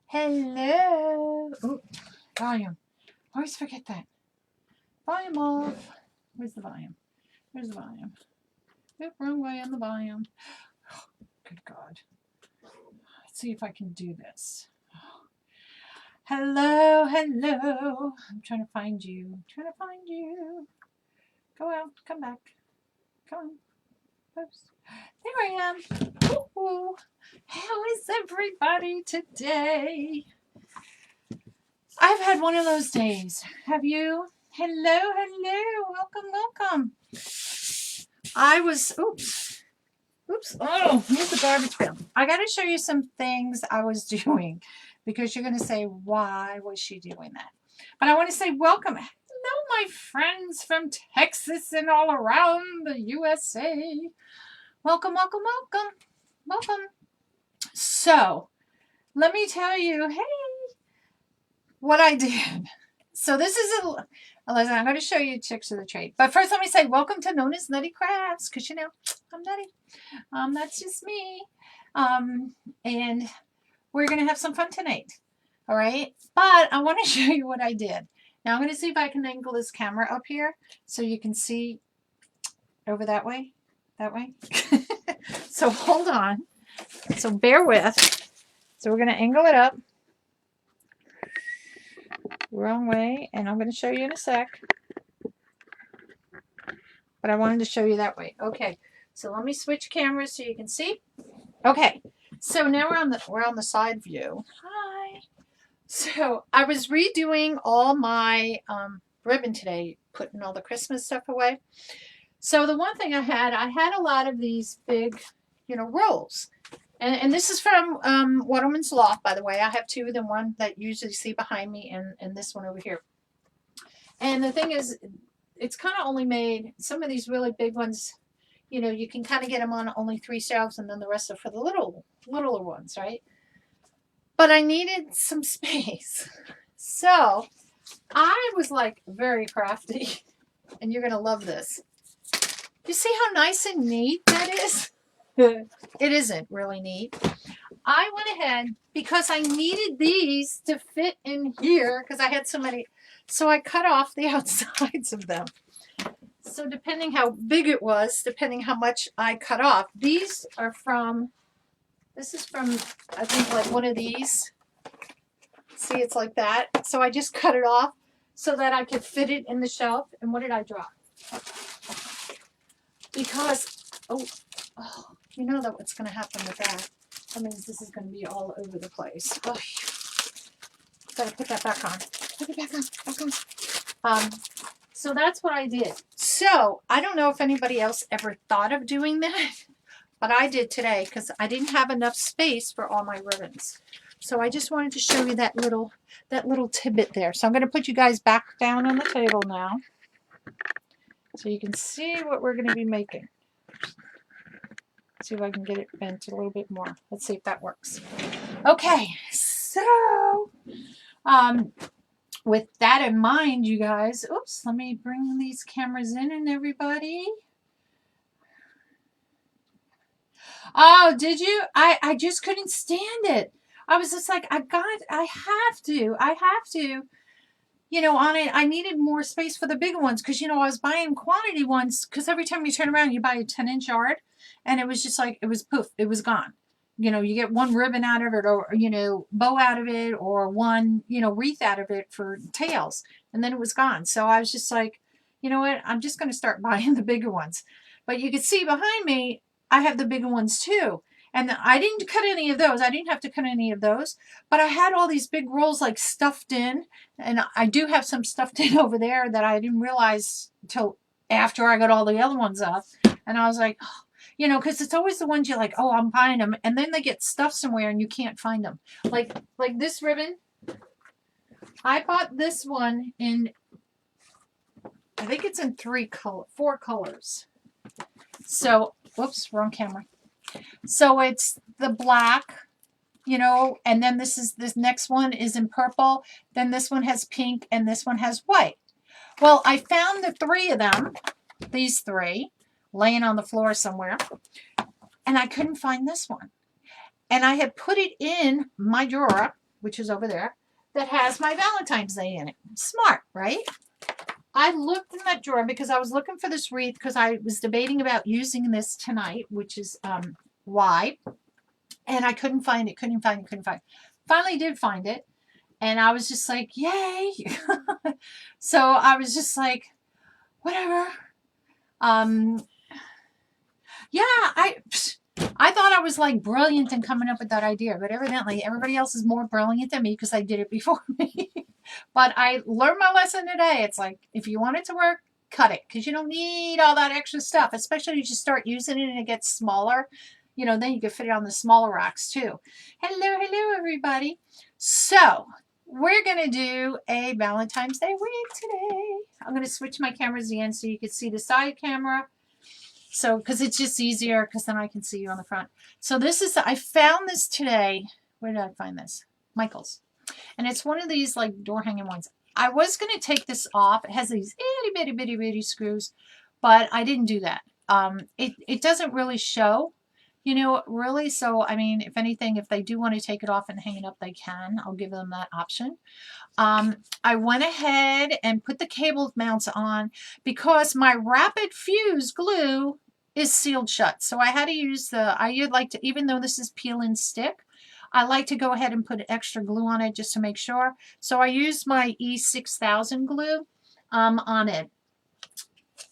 Hello. Ooh, volume. Always forget that. Volume off. Where's the volume? Where's the volume? Oop, wrong way on the volume. Oh, good God. Let's see if I can do this. Hello, hello. I'm trying to find you. I'm trying to find you. Go out. Come back. Come on. Oops. There I am. Ooh. How is everybody today? I've had one of those days. Have you? Hello, hello. Welcome, welcome. I was, oops. Oh, here's the garbage bin. I got to show you some things I was doing because you're going to say, why was she doing that? But I want to say welcome. Hello, my friends from Texas and all around the USA. Welcome, welcome, welcome. Welcome. So, let me tell you, hey, what I did. So this is listen, I'm going to show you tricks of the trade. But first let me say welcome to NonnasNuttykrafts, because you know, I'm nutty. That's just me. And we're going to have some fun tonight. All right? But I want to show you what I did. Now I'm going to see if I can angle this camera up here so you can see over that way. That way. So hold on. So bear with. So we're going to angle it up. Wrong way, and I'm going to show you in a sec. But I wanted to show you that way. Okay, so let me switch cameras so you can see. Okay, so now we're on the side view. Hi. So I was redoing all my ribbon today, putting all the Christmas stuff away. So the one thing I had a lot of these big, rolls. And this is from Waterman's Loft, by the way. I have two of them, one that you usually see behind me and this one over here. And the thing is, it's kind of only made, some of these really big ones, you can kind of get them on only 3 shelves and then the rest are for the littler ones, right? But I needed some space. So I was like very crafty, and you're going to love this. You see how nice and neat that is? It isn't really neat. I went ahead because I needed these to fit in here because I had so many. So I cut off the outsides of them. So depending how big it was, depending how much I cut off, these are from, this is from, I think, like one of these. See, it's like that. So I just cut it off so that I could fit it in the shelf. And what did I drop? Because, you know that what's going to happen with that. That means this is going to be all over the place. Oh, gotta put that back on. Put it back on. So that's what I did. So I don't know if anybody else ever thought of doing that, but I did today because I didn't have enough space for all my ribbons. So I just wanted to show you that little tidbit there. So I'm going to put you guys back down on the table now so you can see what we're going to be making. See if I can get it bent a little bit more. Let's see if that works. Okay, so with that in mind, you guys, oops, let me bring these cameras in and everybody. Oh, did you? I just couldn't stand it. I was just like, I have to, on it. I needed more space for the bigger ones because, I was buying quantity ones because every time you turn around, you buy a 10-inch yard and it was just like, it was poof, it was gone. You get one ribbon out of it or, bow out of it or one, wreath out of it for tails. And then it was gone. So I was just like, you know what? I'm just going to start buying the bigger ones. But you can see behind me, I have the bigger ones too. And I didn't cut any of those. I didn't have to cut any of those. But I had all these big rolls like stuffed in. And I do have some stuffed in over there that I didn't realize until after I got all the other ones up. And I was like, oh, because it's always the ones you're like, oh, I'm buying them. And then they get stuffed somewhere and you can't find them. Like this ribbon. I bought this one in, I think it's in 4 colors. So, whoops, wrong camera. So it's the black, and then this next one is in purple. Then this one has pink and this one has white. Well, I found the 3 of them, these 3, laying on the floor somewhere. And I couldn't find this one. And I had put it in my drawer, which is over there, that has my Valentine's Day in it. Smart, right? I looked in that drawer because I was looking for this wreath because I was debating about using this tonight, which is why. And I couldn't find it, couldn't find it. Finally did find it. And I was just like, yay. So I was just like, whatever. Yeah, I thought I was like brilliant in coming up with that idea, but evidently everybody else is more brilliant than me because I did it before me. But I learned my lesson today. It's like, if you want it to work, cut it, because you don't need all that extra stuff, especially as you start using it and it gets smaller. You know, then you can fit it on the smaller rocks too. Hello, everybody. So we're going to do a Valentine's Day wreath today. I'm going to switch my cameras again so you can see the side camera. So, because it's just easier, because then I can see you on the front. So this is, I found this today. Where did I find this? Michael's. And it's one of these like door hanging ones. I was going to take this off. It has these itty bitty screws, but I didn't do that. It doesn't really show, you know, really. So, I mean, if anything, if they do want to take it off and hang it up, they can. I'll give them that option. I went ahead and put the cable mounts on because my rapid fuse glue is sealed shut. So I had to use I like to, even though this is peel and stick, I like to go ahead and put extra glue on it just to make sure. So I used my E6000 glue on it.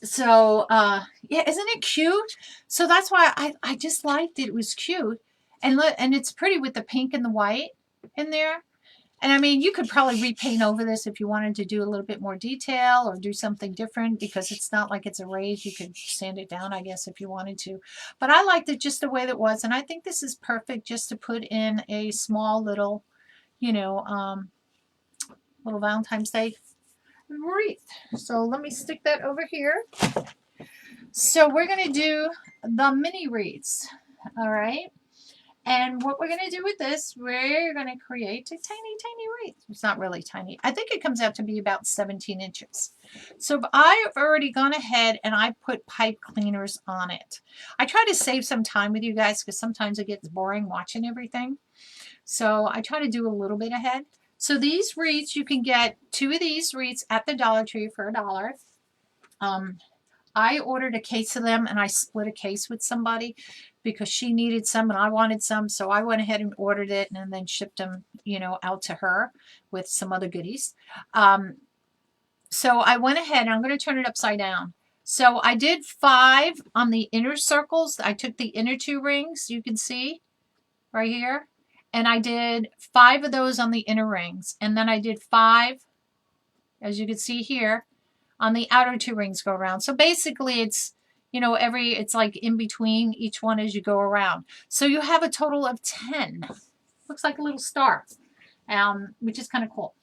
So yeah, isn't it cute? So that's why I just liked it. It was cute. And it's pretty with the pink and the white in there. And I mean, you could probably repaint over this if you wanted to do a little bit more detail or do something different, because it's not like it's a raised. You could sand it down, I guess, if you wanted to. But I liked it just the way that it was. And I think this is perfect just to put in a small little, you know, little Valentine's Day wreath. So let me stick that over here. So we're going to do the mini wreaths. All right. And what we're going to do with this, we're going to create a tiny wreath. It's not really tiny. I think it comes out to be about 17 inches. So I've already gone ahead and I put pipe cleaners on it. I try to save some time with you guys because sometimes it gets boring watching everything. So I try to do a little bit ahead. So these wreaths, you can get 2 of these wreaths at the Dollar Tree for $1. I ordered a case of them and I split a case with somebody because she needed some and I wanted some. So I went ahead and ordered it and then shipped them, you know, out to her with some other goodies. So I went ahead and I'm going to turn it upside down. So I did 5 on the inner circles. I took the inner 2 rings, you can see right here. And I did 5 of those on the inner rings. And then I did 5, as you can see here, on the outer 2 rings go around. So basically it's, you know, it's like in between each one as you go around. So you have a total of 10. Looks like a little star, which is kind of cool.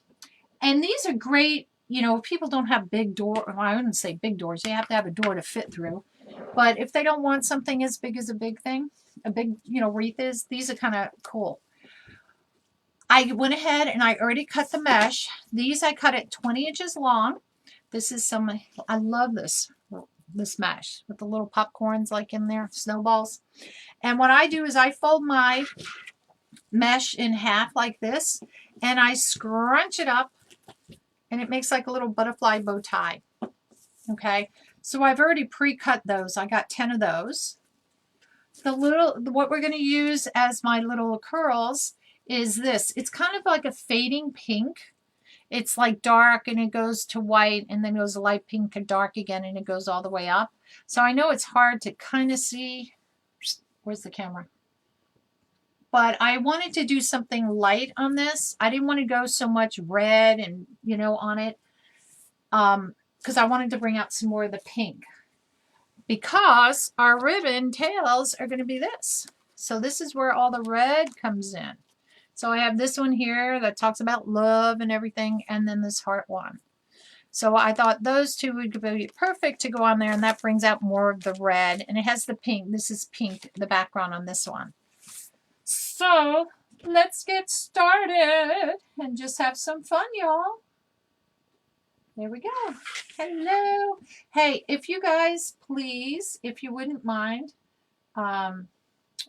And these are great, you know, if people don't have big door, well, I wouldn't say big doors. You have to have a door to fit through. But if they don't want something as big as a big thing, a big, you know, wreath is, these are kind of cool. I went ahead and I already cut the mesh. These I cut at 20 inches long. This is I love this mesh with the little popcorns like in there, snowballs. And what I do is I fold my mesh in half like this and I scrunch it up and it makes like a little butterfly bow tie. Okay, so I've already pre-cut those. I got 10 of those. What we're going to use as my little curls is this. It's kind of like a fading pink. It's like dark and it goes to white and then goes light pink and dark again and it goes all the way up. So I know it's hard to kind of see. Where's the camera? But I wanted to do something light on this. I didn't want to go so much red and, you know, on it because I wanted to bring out some more of the pink. Because our ribbon tails are going to be this. So this is where all the red comes in. So I have this one here that talks about love and everything, and then this heart one. So I thought those 2 would be perfect to go on there, and that brings out more of the red. And it has the pink. This is pink, the background on this one. So let's get started and just have some fun, y'all. There we go. Hello. Hey, if you guys, please, if you wouldn't mind,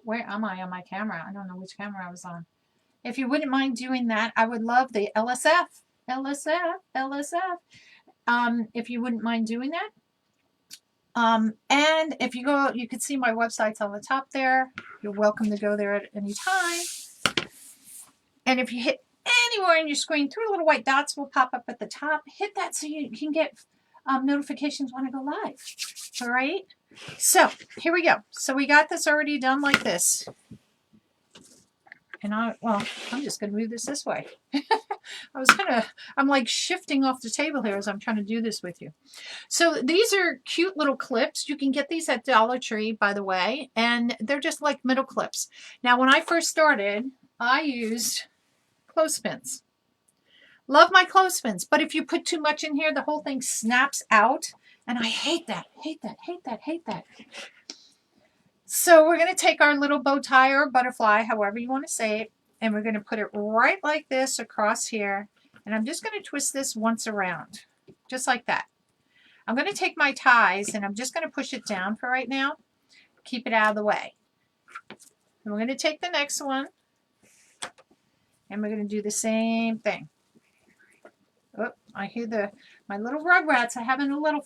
Where am I on my camera? I don't know which camera I was on. If you wouldn't mind doing that, I would love the LSF. LSF. If you wouldn't mind doing that. And if you go, you can see my websites on the top there. You're welcome to go there at any time. And if you hit anywhere on your screen, 3 little white dots will pop up at the top. Hit that so you can get notifications when I go live. All right. So here we go. So we got this already done like this. And I'm just going to move this way. I'm like shifting off the table here as I'm trying to do this with you. So these are cute little clips. You can get these at Dollar Tree, by the way, and they're just like middle clips. Now, when I first started, I used clothespins. Love my clothespins, but if you put too much in here, the whole thing snaps out, and I hate that, hate that, hate that, hate that. So we're going to take our little bow tie or butterfly, however you want to say it, and we're going to put it right like this across here. And I'm just going to twist this once around, just like that. I'm going to take my ties and I'm just going to push it down for right now. Keep it out of the way. And we're going to take the next one and we're going to do the same thing. Oh, I hear my little rugrats are having a little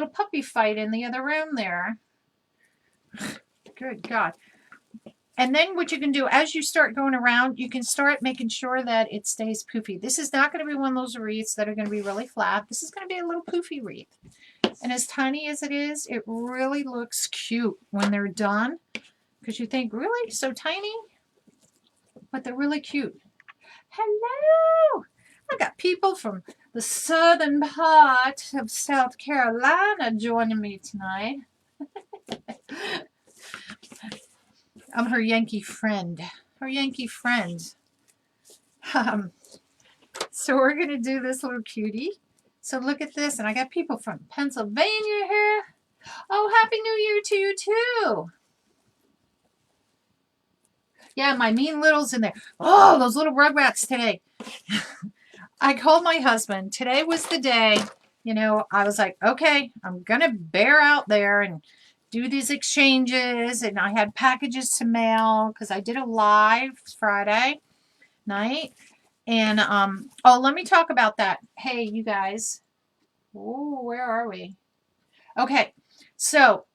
puppy fight in the other room there. Good God. And then what you can do as you start going around, you can start making sure that it stays poofy. This is not going to be one of those wreaths that are going to be really flat. This is going to be a little poofy wreath. And as tiny as it is, it really looks cute when they're done. Because you think, really? So tiny? But they're really cute. Hello! I got people from the southern part of South Carolina joining me tonight. I'm her Yankee friend. Her Yankee friend. So we're going to do this little cutie. So look at this. And I got people from Pennsylvania here. Oh, Happy New Year to you too. Yeah, my mean littles in there. Oh, those little rugrats today. I called my husband. Today was the day. You know, I was like, okay, I'm going to bear out there and do these exchanges. And I had packages to mail because I did a live Friday night. And, oh, let me talk about that. Hey, you guys. Oh, where are we? Okay, so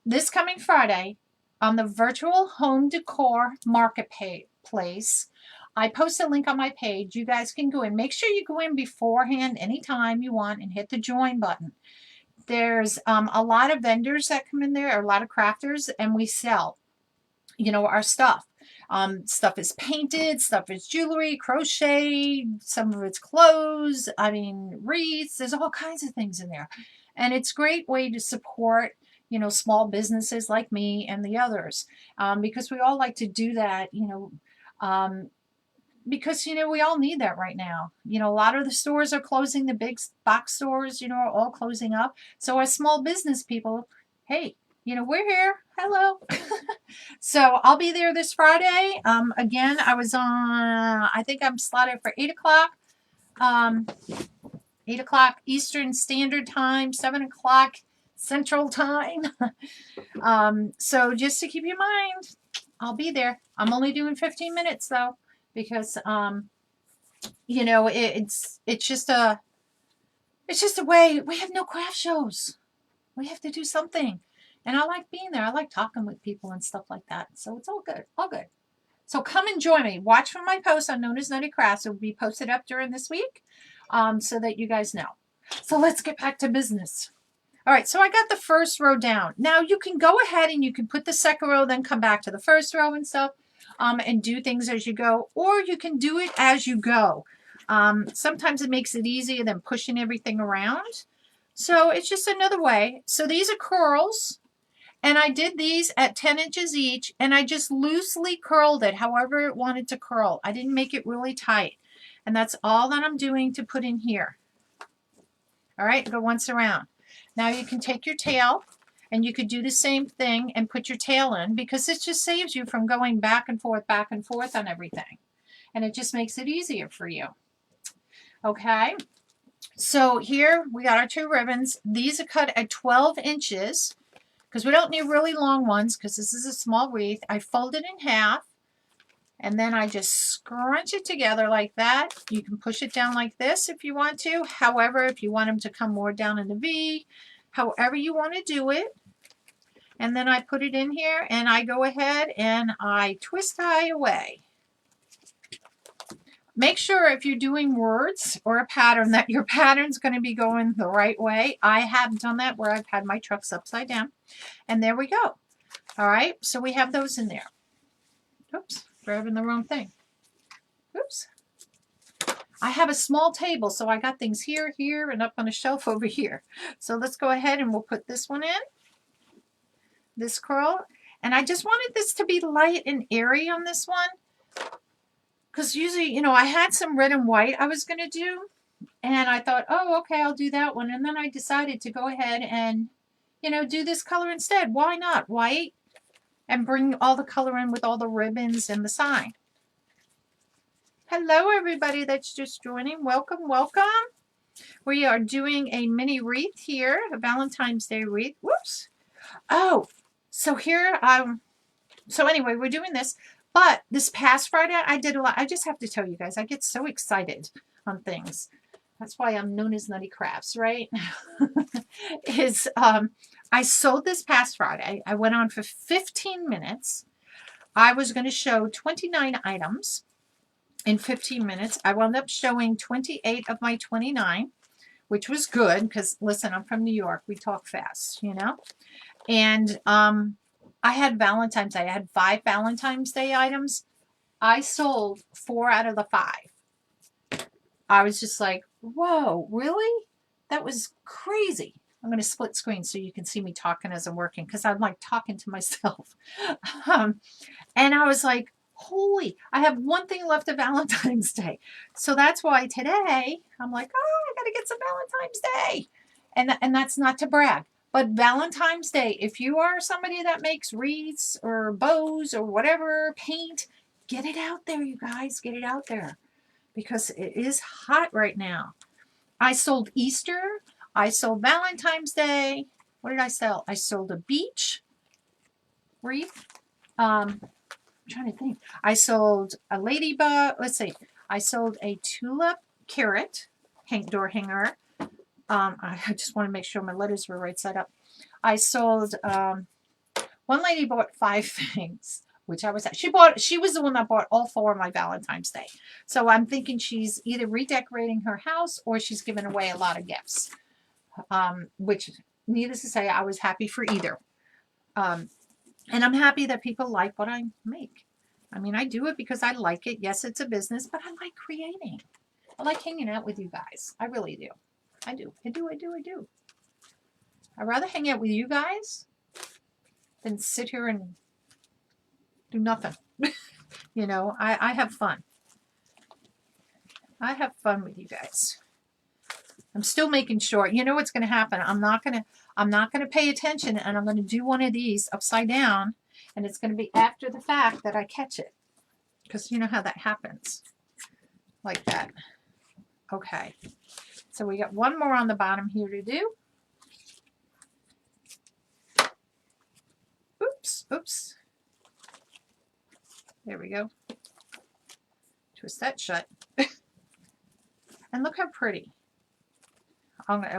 this coming Friday on the virtual home decor marketplace, I post a link on my page. You guys can go in. Make sure you go in beforehand anytime you want and hit the join button. There's a lot of vendors that come in there, or a lot of crafters, and we sell, you know, our stuff. Stuff is painted, stuff is jewelry, crochet, some of it's clothes, I mean, wreaths. There's all kinds of things in there. And it's a great way to support, you know, small businesses like me and the others, because we all like to do that, you know, because, you know, we all need that right now. You know, a lot of the stores are closing. The big box stores, you know, are all closing up. So as small business people, hey, you know, we're here. Hello. So I'll be there this Friday. Again, I was on, I think I'm slotted for 8 o'clock. 8 o'clock Eastern Standard Time, 7 o'clock Central Time. So just to keep in mind, I'll be there. I'm only doing 15 minutes though, because, you know, it's just a way. We have no craft shows. We have to do something. And I like being there. I like talking with people and stuff like that. So it's all good. All good. So come and join me. Watch for my post on NonnasNuttykrafts. It will be posted up during this week, so that you guys know. So let's get back to business. All right. So I got the first row down. Now you can go ahead and you can put the second row, then come back to the first row and stuff, and do things as you go. Or you can do it as you go. Sometimes it makes it easier than pushing everything around. So it's just another way. So these are curls. And I did these at 10 inches each, and I just loosely curled it however it wanted to curl. I didn't make it really tight. And that's all that I'm doing to put in here. All right, go once around. Now you can take your tail, and you could do the same thing and put your tail in, because it just saves you from going back and forth on everything. And it just makes it easier for you. Okay, so here we got our 2 ribbons. These are cut at 12 inches. because we don't need really long ones because this is a small wreath. I fold it in half and then I just scrunch it together like that. You can push it down like this if you want to. However, if you want them to come more down in the V, however you want to do it. And then I put it in here and I go ahead and I twist tie away. Make sure if you're doing words or a pattern that your pattern's going to be going the right way. I have done that where I've had my trucks upside down. And there we go. All right, so we have those in there. Oops, grabbing the wrong thing. Oops. I have a small table, so I got things here, here, and up on a shelf over here. So let's go ahead and we'll put this one in. This curl. And I just wanted this to be light and airy on this one. Because usually, you know, I had some red and white I was going to do. And I thought, oh, okay, I'll do that one. And then I decided to go ahead and, you know, do this color instead. Why not white? And bring all the color in with all the ribbons and the sign. Hello, everybody that's just joining. Welcome, welcome. We are doing a mini wreath here, a Valentine's Day wreath. Whoops. Oh, so here, so anyway, we're doing this. But this past Friday, I did a lot. I just have to tell you guys, I get so excited on things. That's why I'm known as NuttyKrafts, right? I sold this past Friday. I went on for 15 minutes. I was going to show 29 items in 15 minutes. I wound up showing 28 of my 29, which was good because, listen, I'm from New York. We talk fast, you know? And I had Valentine's Day. I had 5 Valentine's Day items. I sold 4 out of the 5. I was just like, whoa, really? That was crazy. I'm going to split screen so you can see me talking as I'm working because I'm like talking to myself. And I was like, holy, I have one thing left of Valentine's Day. So that's why today I'm like, oh, I got to get some Valentine's Day. And that's not to brag. But Valentine's Day, if you are somebody that makes wreaths or bows or whatever, paint, get it out there, you guys. Get it out there because it is hot right now. I sold Easter. I sold Valentine's Day. What did I sell? I sold a beach wreath. I'm trying to think. I sold a ladybug. Let's see. I sold a tulip carrot door hanger. I just want to make sure my letters were right side up. I sold, one lady bought 5 things, which I was at. She was the one that bought all 4 of my Valentine's Day. So I'm thinking she's either redecorating her house or she's giving away a lot of gifts. Which, needless to say, I was happy for either. And I'm happy that people like what I make. I mean, I do it because I like it. Yes, it's a business, but I like creating. I like hanging out with you guys. I really do. I do. I do. I'd rather hang out with you guys than sit here and do nothing. You know, I have fun. I have fun with you guys. I'm still making sure. You know what's going to happen? I'm not going to pay attention, and I'm going to do one of these upside down, and it's going to be after the fact that I catch it. Because you know how that happens. Like that. Okay. So we got one more on the bottom here to do. Oops, oops. There we go. Twist that shut. And look how pretty.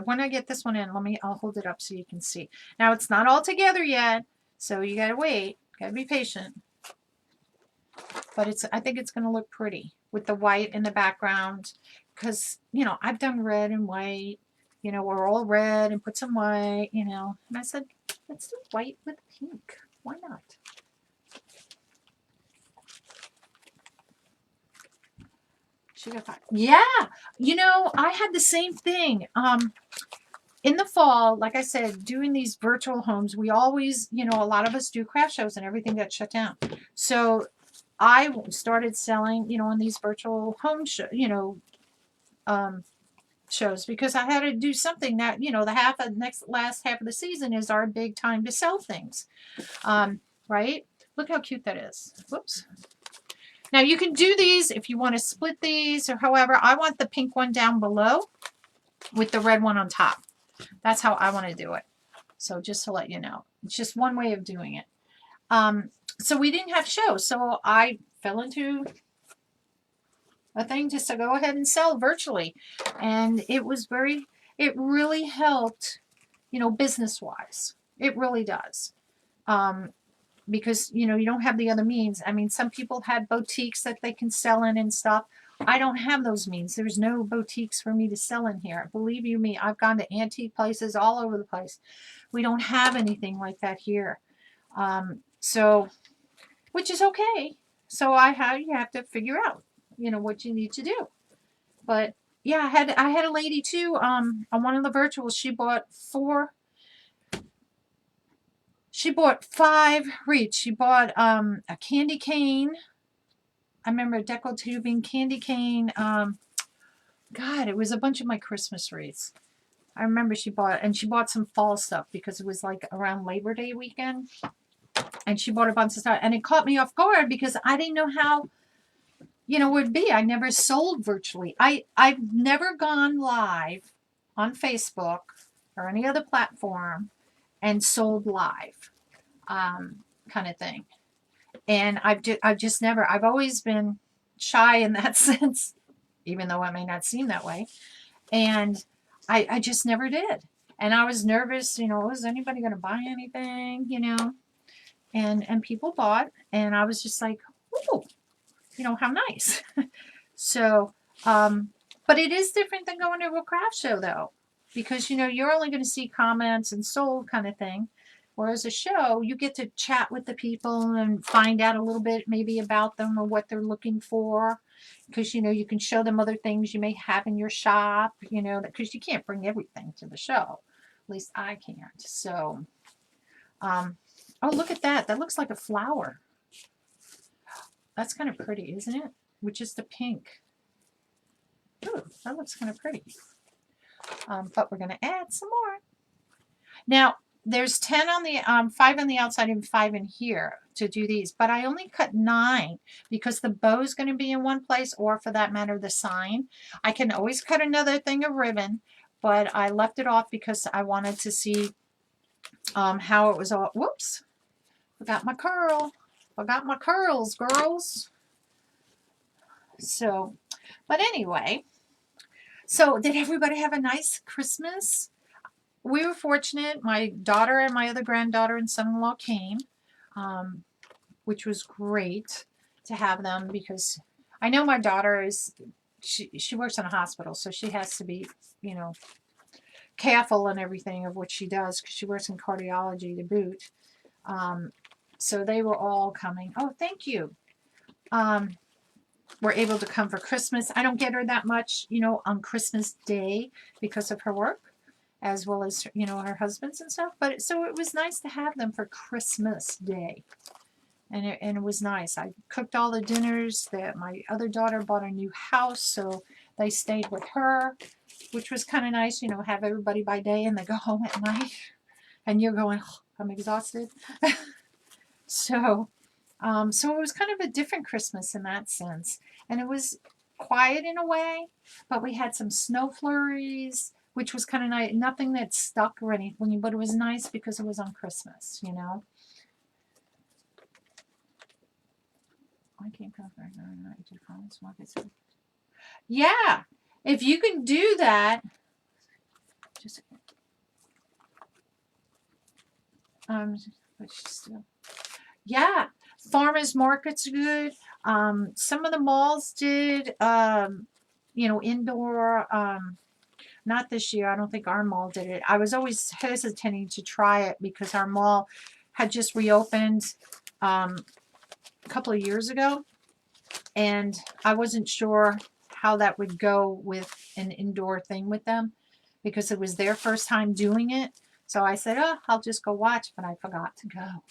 When I get this one in, I'll hold it up so you can see. Now it's not all together yet, so you gotta wait. Gotta be patient. But I think it's gonna look pretty with the white in the background. Because, you know, I've done red and white, you know, we're all red and put some white, you know. And I said, let's do white with pink. Why not? She got 5. Yeah. You know, I had the same thing. In the fall, like I said, doing these virtual homes, we always, you know, a lot of us do craft shows and everything got shut down. So I started selling, you know, on these virtual home shows, you know, shows because I had to do something that, you know, last half of the season is our big time to sell things. Right? Look how cute that is. Whoops. Now you can do these if you want to split these or however. I want the pink one down below with the red one on top. That's how I want to do it. So just to let you know, it's just one way of doing it. So we didn't have shows, so I fell into a thing just to go ahead and sell virtually, and it really helped, you know, business wise. It really does. Because, you know, you don't have the other means. I mean, some people had boutiques that they can sell in and stuff. I don't have those means. There's no boutiques for me to sell in here. Believe you me, I've gone to antique places all over the place. We don't have anything like that here. So, which is okay. So you have to figure out, you know, what you need to do. But yeah, I had a lady too, on one of the virtuals. She bought 5 wreaths. She bought a candy cane. I remember a deco tubing candy cane. God, it was a bunch of my Christmas wreaths. I remember she bought some fall stuff because it was like around Labor Day weekend. And she bought a bunch of stuff. And it caught me off guard because I didn't know how, you know, it would be. I never sold virtually. I've never gone live on Facebook or any other platform and sold live, kind of thing. And I've just never, I've always been shy in that sense, even though it may not seem that way. And I just never did. And I was nervous, you know, is anybody going to buy anything, you know? And people bought, and I was just like, ooh, you know, how nice. So, but it is different than going to a craft show though, because, you know, you're only going to see comments and sold kind of thing. Whereas a show, you get to chat with the people and find out a little bit maybe about them or what they're looking for. Because, you know, you can show them other things you may have in your shop, you know, because you can't bring everything to the show. At least I can't. So, oh, look at that. That looks like a flower. That's kind of pretty, isn't it? With just the pink. Ooh, that looks kind of pretty. But we're going to add some more. Now, there's 10 on the 5 on the outside and 5 in here to do these, but I only cut 9 because the bow is going to be in one place, or for that matter the sign. I can always cut another thing of ribbon, but I left it off because I wanted to see how it was all. Whoops, forgot my curls, girls. So, but anyway, so did everybody have a nice Christmas? We were fortunate. My daughter and my other granddaughter and son-in-law came, which was great to have them, because I know my daughter she works in a hospital, so she has to be, you know, careful and everything of what she does, because she works in cardiology to boot. So they were all coming. Oh, thank you. We're able to come for Christmas. I don't get her that much, you know, on Christmas Day because of her work, as well as, you know, her husband's and stuff. But so it was nice to have them for Christmas Day. And it was nice. I cooked all the dinners. That my other daughter bought a new house, so they stayed with her, which was kind of nice, you know, have everybody by day and they go home at night. And you're going, oh, I'm exhausted. So it was kind of a different Christmas in that sense. And it was quiet in a way, but we had some snow flurries, which was kind of nice. Nothing that stuck or anything, but it was nice because it was on Christmas, you know. I can't go for it. Yeah, if you can do that, just but still, yeah. Farmers market's good. Some of the malls did, you know, indoor. Not this year. I don't think our mall did it. I was always hesitating to try it because our mall had just reopened a couple of years ago, and I wasn't sure how that would go with an indoor thing with them because it was their first time doing it. So I said, oh, I'll just go watch, but I forgot to go.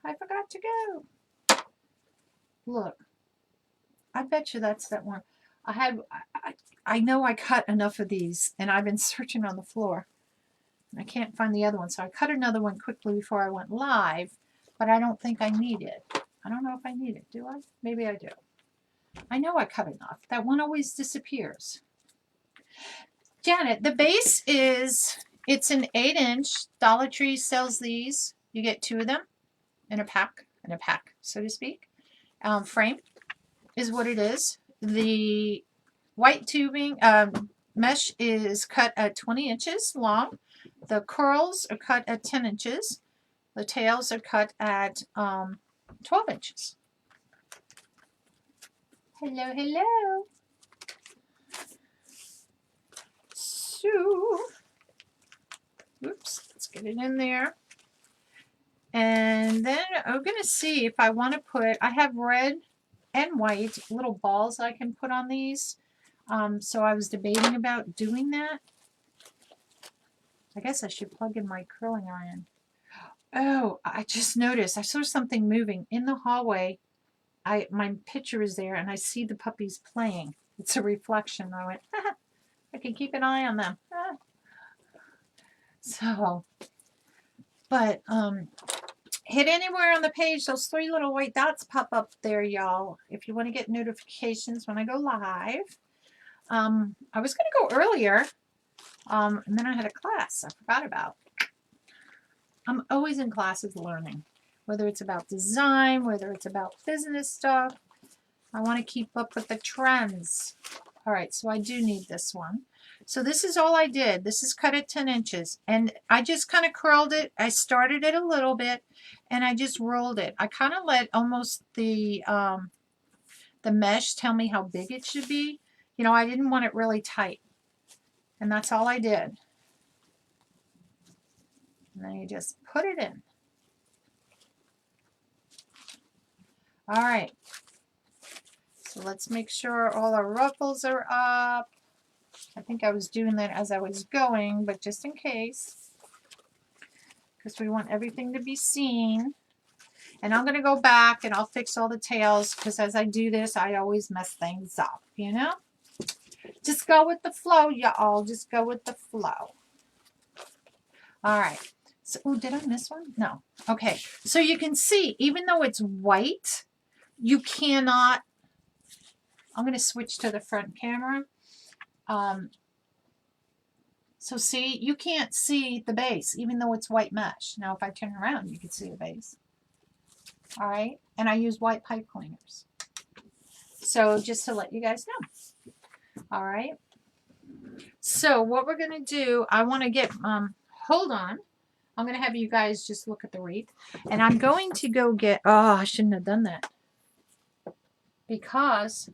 I forgot to go. Look, I bet you that's that one. I know I cut enough of these, and I've been searching on the floor. I can't find the other one, so I cut another one quickly before I went live, but I don't think I need it. I don't know if I need it. Do I? Maybe I do. I know I cut enough. That one always disappears. Janet, the base is It's an 8-inch. Dollar Tree sells these. You get 2 of them in a pack, so to speak. Frame is what it is. The white tubing mesh is cut at 20 inches long. The curls are cut at 10 inches. The tails are cut at 12 inches. Hello, hello. So, oops, let's get it in there. And then I'm going to see if I want to put, I have red and white little balls I can put on these. So I was debating about doing that. I guess I should plug in my curling iron. Oh, I just noticed. I saw something moving in the hallway. My picture is there, and I see the puppies playing. It's a reflection. I went, I can keep an eye on them. So, but hit anywhere on the page. Those 3 little white dots pop up there, y'all. If you want to get notifications when I go live. I was going to go earlier, and then I had a class I forgot about. I'm always in classes learning, whether it's about design, whether it's about business stuff. I want to keep up with the trends. All right, so I do need this one. So this is all I did. This is cut at 10 inches, and I just kind of curled it. I started it a little bit, and I just rolled it. I kind of let almost the mesh tell me how big it should be. You know, I didn't want it really tight, and that's all I did. And then you just put it in. All right. So let's make sure all our ruffles are up. I think I was doing that as I was going, but just in case, because we want everything to be seen. And I'm going to go back and I'll fix all the tails, because as I do this, I always mess things up, you know? Just go with the flow, y'all. Just go with the flow. All right. So, oh, did I miss one? No. Okay. So you can see, even though it's white, you cannot, I'm going to switch to the front camera. So see, you can't see the base, even though it's white mesh. Now, if I turn around, you can see the base. All right. And I use white pipe cleaners. So just to let you guys know. All right. So what we're going to do, I want to get, hold on. I'm going to have you guys just look at the wreath. And I'm going to go get, oh, I shouldn't have done that. Because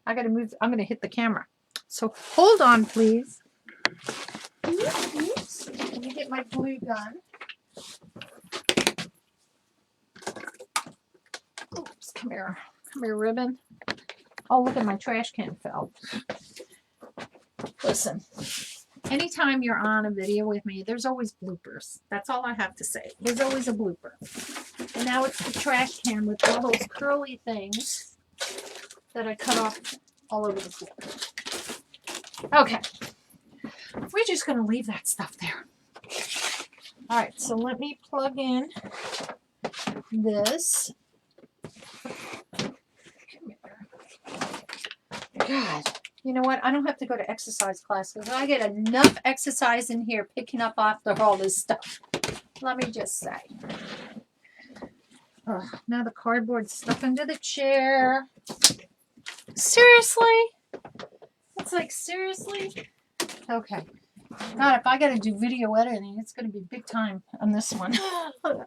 I got to move, I'm going to hit the camera. So hold on, please. Oops. Let me get my glue gun. Oops, come here. Come here, ribbon. Oh, look at my trash can fell. Listen. Anytime you're on a video with me, there's always bloopers. That's all I have to say. There's always a blooper. And now it's the trash can with all those curly things that I cut off all over the floor. Okay. We're just going to leave that stuff there. All right, so let me plug in this. Come here. God. You know what? I don't have to go to exercise class because I get enough exercise in here picking up after all this stuff. Let me just say. Oh, now the cardboard's stuck under the chair. Seriously? It's like, seriously? Okay. God, if I got to do video editing, it's going to be big time on this one. Hello.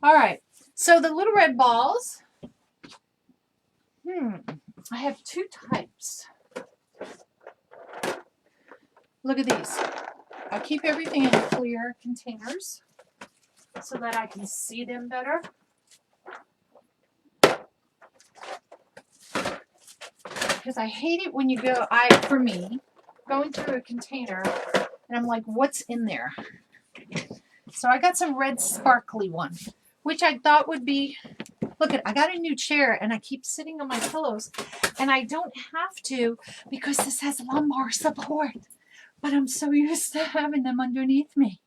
All right. So the little red balls. I have 2 types. Look at these. I keep everything in clear containers so that I can see them better. Because I hate it when you go, for me, going through a container and I'm like, what's in there? So I got some red sparkly one, which I thought would be, look at, I got a new chair and I keep sitting on my pillows and I don't have to because this has lumbar support. But I'm so used to having them underneath me.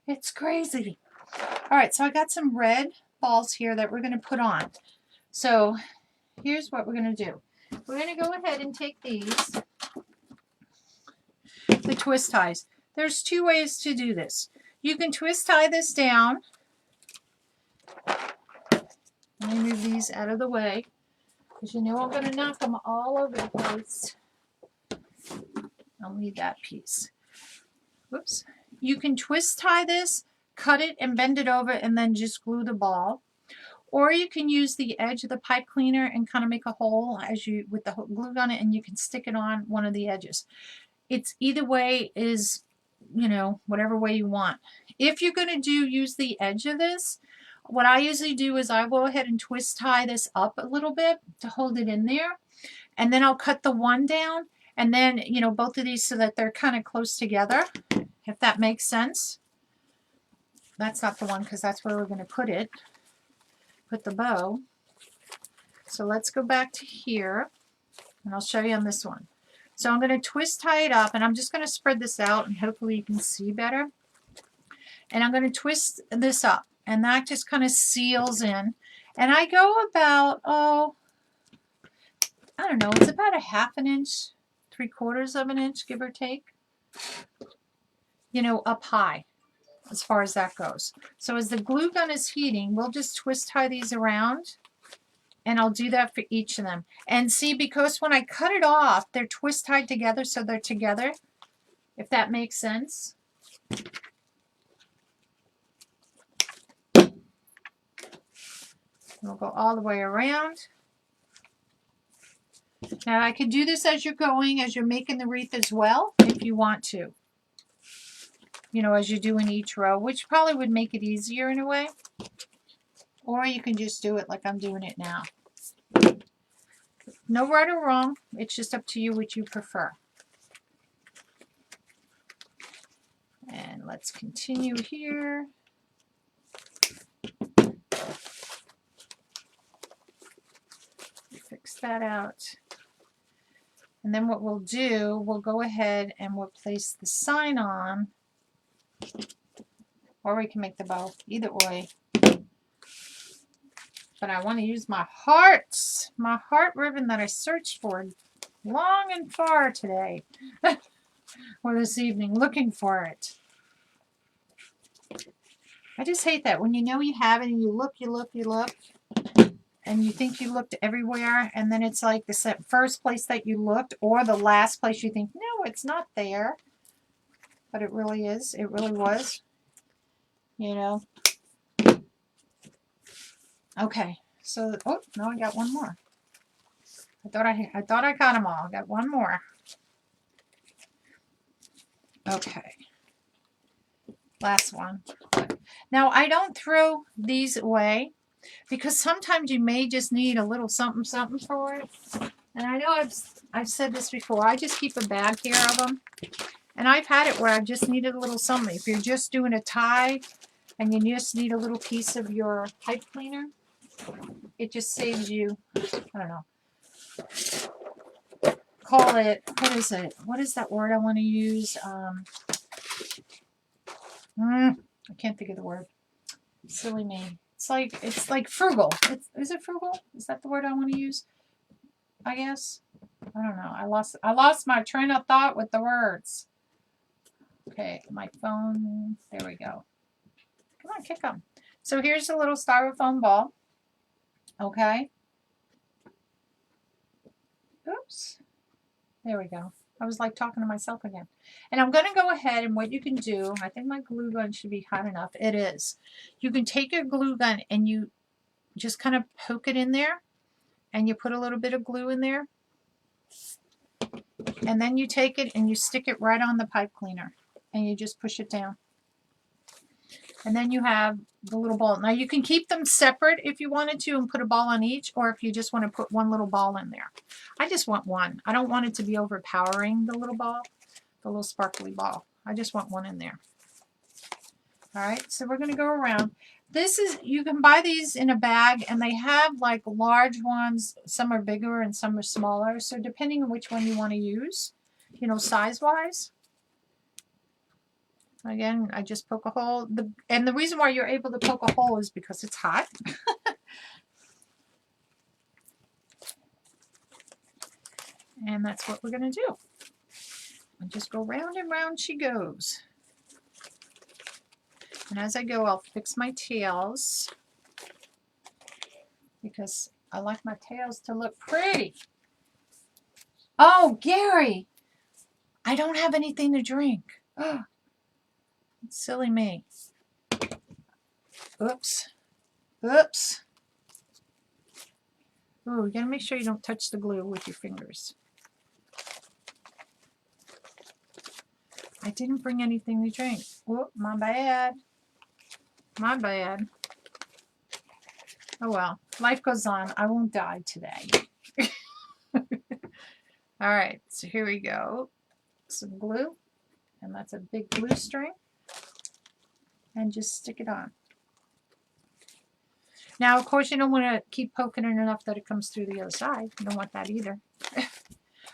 It's crazy. All right, so I got some red balls here that we're going to put on. So here's what we're going to do. We're going to go ahead and take these. the twist ties. There's two ways to do this. You can twist tie this down. Let me move these out of the way, because you know I'm going to knock them all over the place. I'll need that piece. Whoops. You can twist tie this, cut it, and bend it over, and then just glue the ball. Or you can use the edge of the pipe cleaner and kind of make a hole as you with the glue gun, and you can stick it on one of the edges. It's either way is, you know, whatever way you want. If you're going to use the edge of this, what I usually do is I go ahead and twist tie this up a little bit to hold it in there, and then I'll cut the one down, and then, you know, both of these so that they're kind of close together, if that makes sense. That's not the one because that's where we're going to put it. Put the bow. So let's go back to here, and I'll show you on this one. So I'm going to twist tie it up, and I'm just going to spread this out, and hopefully you can see better. And I'm going to twist this up, and that just kind of seals in. And I go about, oh, I don't know, it's about a 1/2 inch, 3/4 of an inch, give or take, you know, up high as far as that goes. So as the glue gun is heating, we'll just twist tie these around, and I'll do that for each of them. And see, because when I cut it off, they're twist tied together, so they're together, if that makes sense. We'll go all the way around. Now I could do this as you're going, as you're making the wreath as well, if you want to. You know, as you're doing each row, which probably would make it easier in a way. Or you can just do it like I'm doing it now. No right or wrong. It's just up to you what you prefer. And let's continue here. Fix that out. And then what we'll do, we'll go ahead and we'll place the sign on. Or we can make the bow, either way. But I want to use my heart ribbon that I searched for long and far today. Or this evening, looking for it. I just hate that when you know you have it and you look, and you think you looked everywhere, and then it's like the first place that you looked or the last place you think, no, it's not there. But it really is. It really was. You know. Okay. So, oh, no, I got one more. I thought I got them all. I got one more. Okay. Last one. Now, I don't throw these away because sometimes you may just need a little something for it. And I know I've said this before. I just keep a bag here of them. And I've had it where I just needed a little something. If you're just doing a tie and you just need a little piece of your pipe cleaner, it just saves you, I don't know. Call it, what is it? What is that word I want to use? I can't think of the word. Silly me. It's like frugal. Is it frugal? Is that the word I want to use? I guess. I don't know. I lost my train of thought with the words. Okay, my phone. There we go. Come on, kick them. So here's a little styrofoam ball. Okay. Oops. There we go. I was like talking to myself again. And I'm going to go ahead, and what you can do, I think my glue gun should be hot enough. It is. You can take your glue gun and you just kind of poke it in there, and you put a little bit of glue in there. And then you take it and you stick it right on the pipe cleaner, and you just push it down. And then you have the little ball. Now you can keep them separate if you wanted to and put a ball on each, or if you just want to put one little ball in there. I just want one. I don't want it to be overpowering the little ball, the little sparkly ball. I just want one in there. All right, so we're going to go around. This is, you can buy these in a bag, and they have like large ones. Some are bigger and some are smaller. So depending on which one you want to use, you know, size-wise. Again, I just poke a hole. And the reason why you're able to poke a hole is because it's hot. And that's what we're going to do. And just go round and round she goes. And as I go, I'll fix my tails because I like my tails to look pretty. Oh, Gary, I don't have anything to drink. Oh, silly me. Oops. Oops. Oh, you gotta make sure you don't touch the glue with your fingers. I didn't bring anything to drink. Whoop, my bad. My bad. Oh well, life goes on. I won't die today. All right, so here we go. Some glue, and that's a big glue string. And just stick it on. Now, of course, you don't want to keep poking it enough that it comes through the other side. You don't want that either.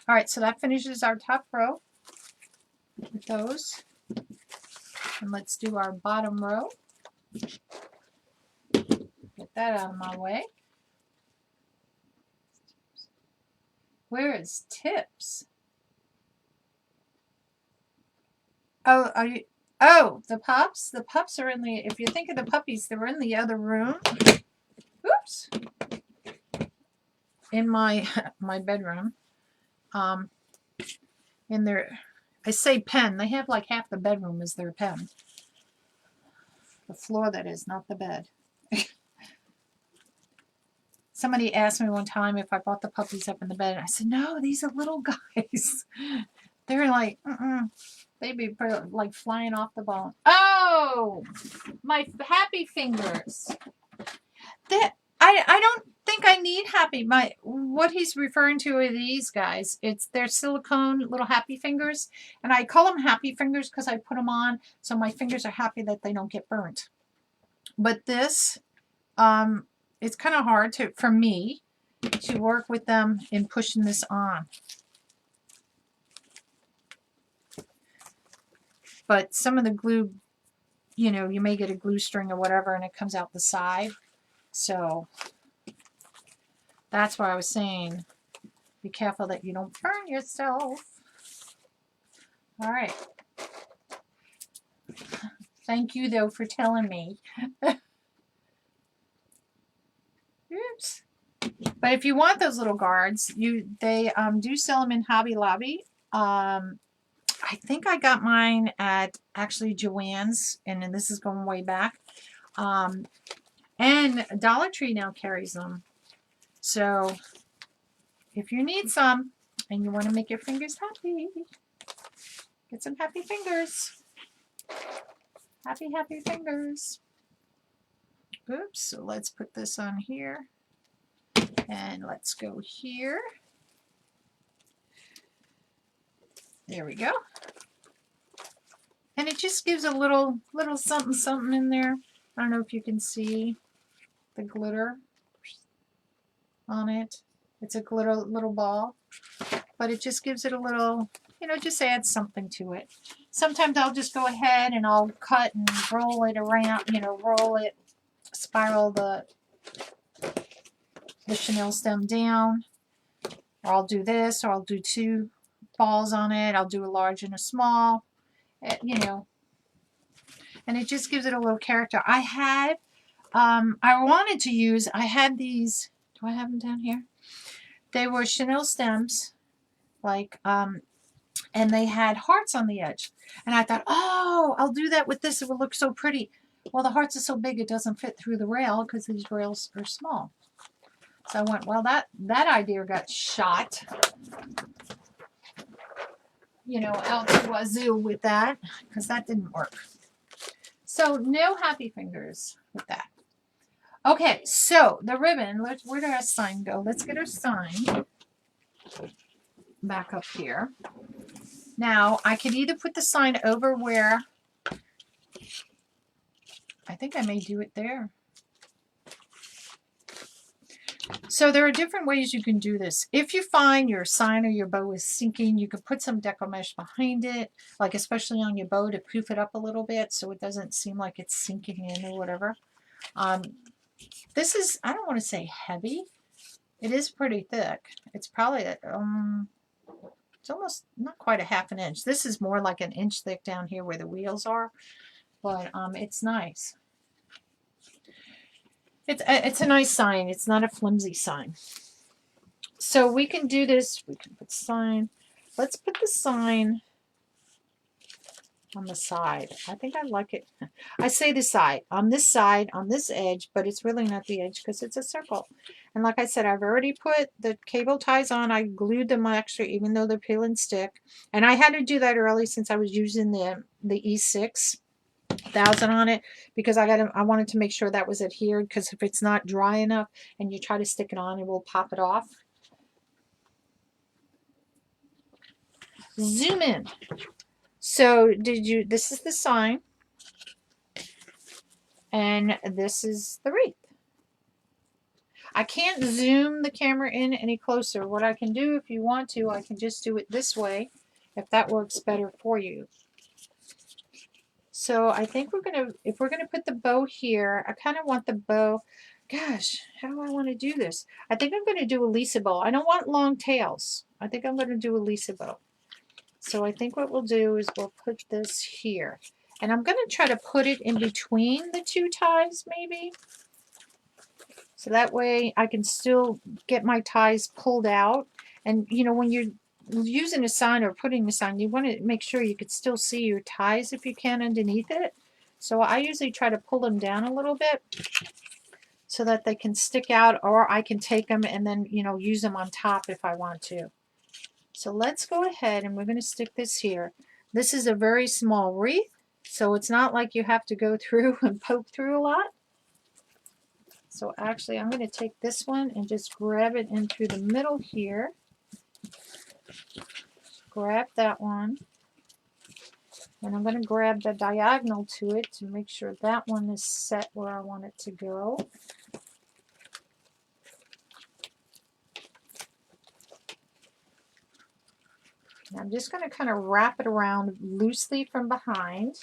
All right, so that finishes our top row with those. And let's do our bottom row. Get that out of my way. Where is Tips? Oh, are you? Oh, the pups? The pups are in the, if you think of the puppies, they were in the other room. Oops. In my bedroom. In their, I say pen. They have like half the bedroom is their pen. The floor, that is, not the bed. Somebody asked me one time if I brought the puppies up in the bed. And I said, no, these are little guys. They're like, they'd be like flying off the bone. Oh, my happy fingers. I don't think I need happy. What he's referring to are these guys. They're silicone little happy fingers. And I call them happy fingers because I put them on so my fingers are happy that they don't get burnt. But this, it's kind of hard for me to work with them in pushing this on. But some of the glue, you know, you may get a glue string or whatever and it comes out the side. So that's why I was saying, be careful that you don't burn yourself. All right. Thank you, though, for telling me. Oops. But if you want those little guards, they do sell them in Hobby Lobby. I think I got mine at actually Joann's, and this is going way back. And Dollar Tree now carries them. So if you need some and you want to make your fingers happy, get some happy fingers. Happy, happy fingers. Oops, so let's put this on here. And let's go here. There we go. And it just gives a little something something in there. I don't know if you can see the glitter on it. It's a glitter little ball. But it just gives it a little, you know, just adds something to it. Sometimes I'll just go ahead and I'll cut and roll it around, you know, roll it, spiral the chenille stem down. Or I'll do this, or I'll do two balls on it. I'll do a large and a small, you know. And it just gives it a little character. I had, I wanted to use, I had these, do I have them down here? They were chenille stems, like, and they had hearts on the edge. And I thought, oh, I'll do that with this. It will look so pretty. Well, the hearts are so big it doesn't fit through the rail because these rails are small. So I went, well, that idea got shot, you know, out the wazoo with that because that didn't work. So no happy fingers with that. Okay, so the ribbon, where did our sign go? Let's get our sign back up here. Now, I could either put the sign over where, I think I may do it there. So there are different ways you can do this. If you find your sign or your bow is sinking, you can put some deco mesh behind it, like especially on your bow to poof it up a little bit so it doesn't seem like it's sinking in or whatever. This is, I don't want to say heavy. It is pretty thick. It's probably, It's almost not quite a half an inch. This is more like an inch thick down here where the wheels are, but it's nice. It's a nice sign. It's not a flimsy sign. So we can do this. We can put sign. Let's put the sign on the side. I think I like it. I say the side, on this edge, but it's really not the edge because it's a circle. And like I said, I've already put the cable ties on. I glued them extra, even though they're peel and stick. And I had to do that early since I was using the E6000 on it, because I wanted to make sure that was adhered, because if it's not dry enough and you try to stick it on, it will pop it off. Zoom in. So this is the sign, and this is the wreath. I can't zoom the camera in any closer. What I can do, if you want to, I can just do it this way, if that works better for you. So I think if we're gonna put the bow here, I kind of want the bow, gosh, how do I want to do this? I think I'm gonna do a Lisa bow. I don't want long tails. I think I'm gonna do a Lisa bow. So I think what we'll do is we'll put this here. And I'm going to try to put it in between the two ties, maybe. So that way I can still get my ties pulled out. And, you know, when you're using a sign or putting a sign, you want to make sure you could still see your ties if you can underneath it. So I usually try to pull them down a little bit so that they can stick out, or I can take them and then, you know, use them on top if I want to. So let's go ahead and we're going to stick this here. This is a very small wreath, so it's not like you have to go through and poke through a lot. So actually I'm going to take this one and just grab it in through the middle here. Grab that one. And I'm going to grab the diagonal to it to make sure that one is set where I want it to go. I'm just going to kind of wrap it around loosely from behind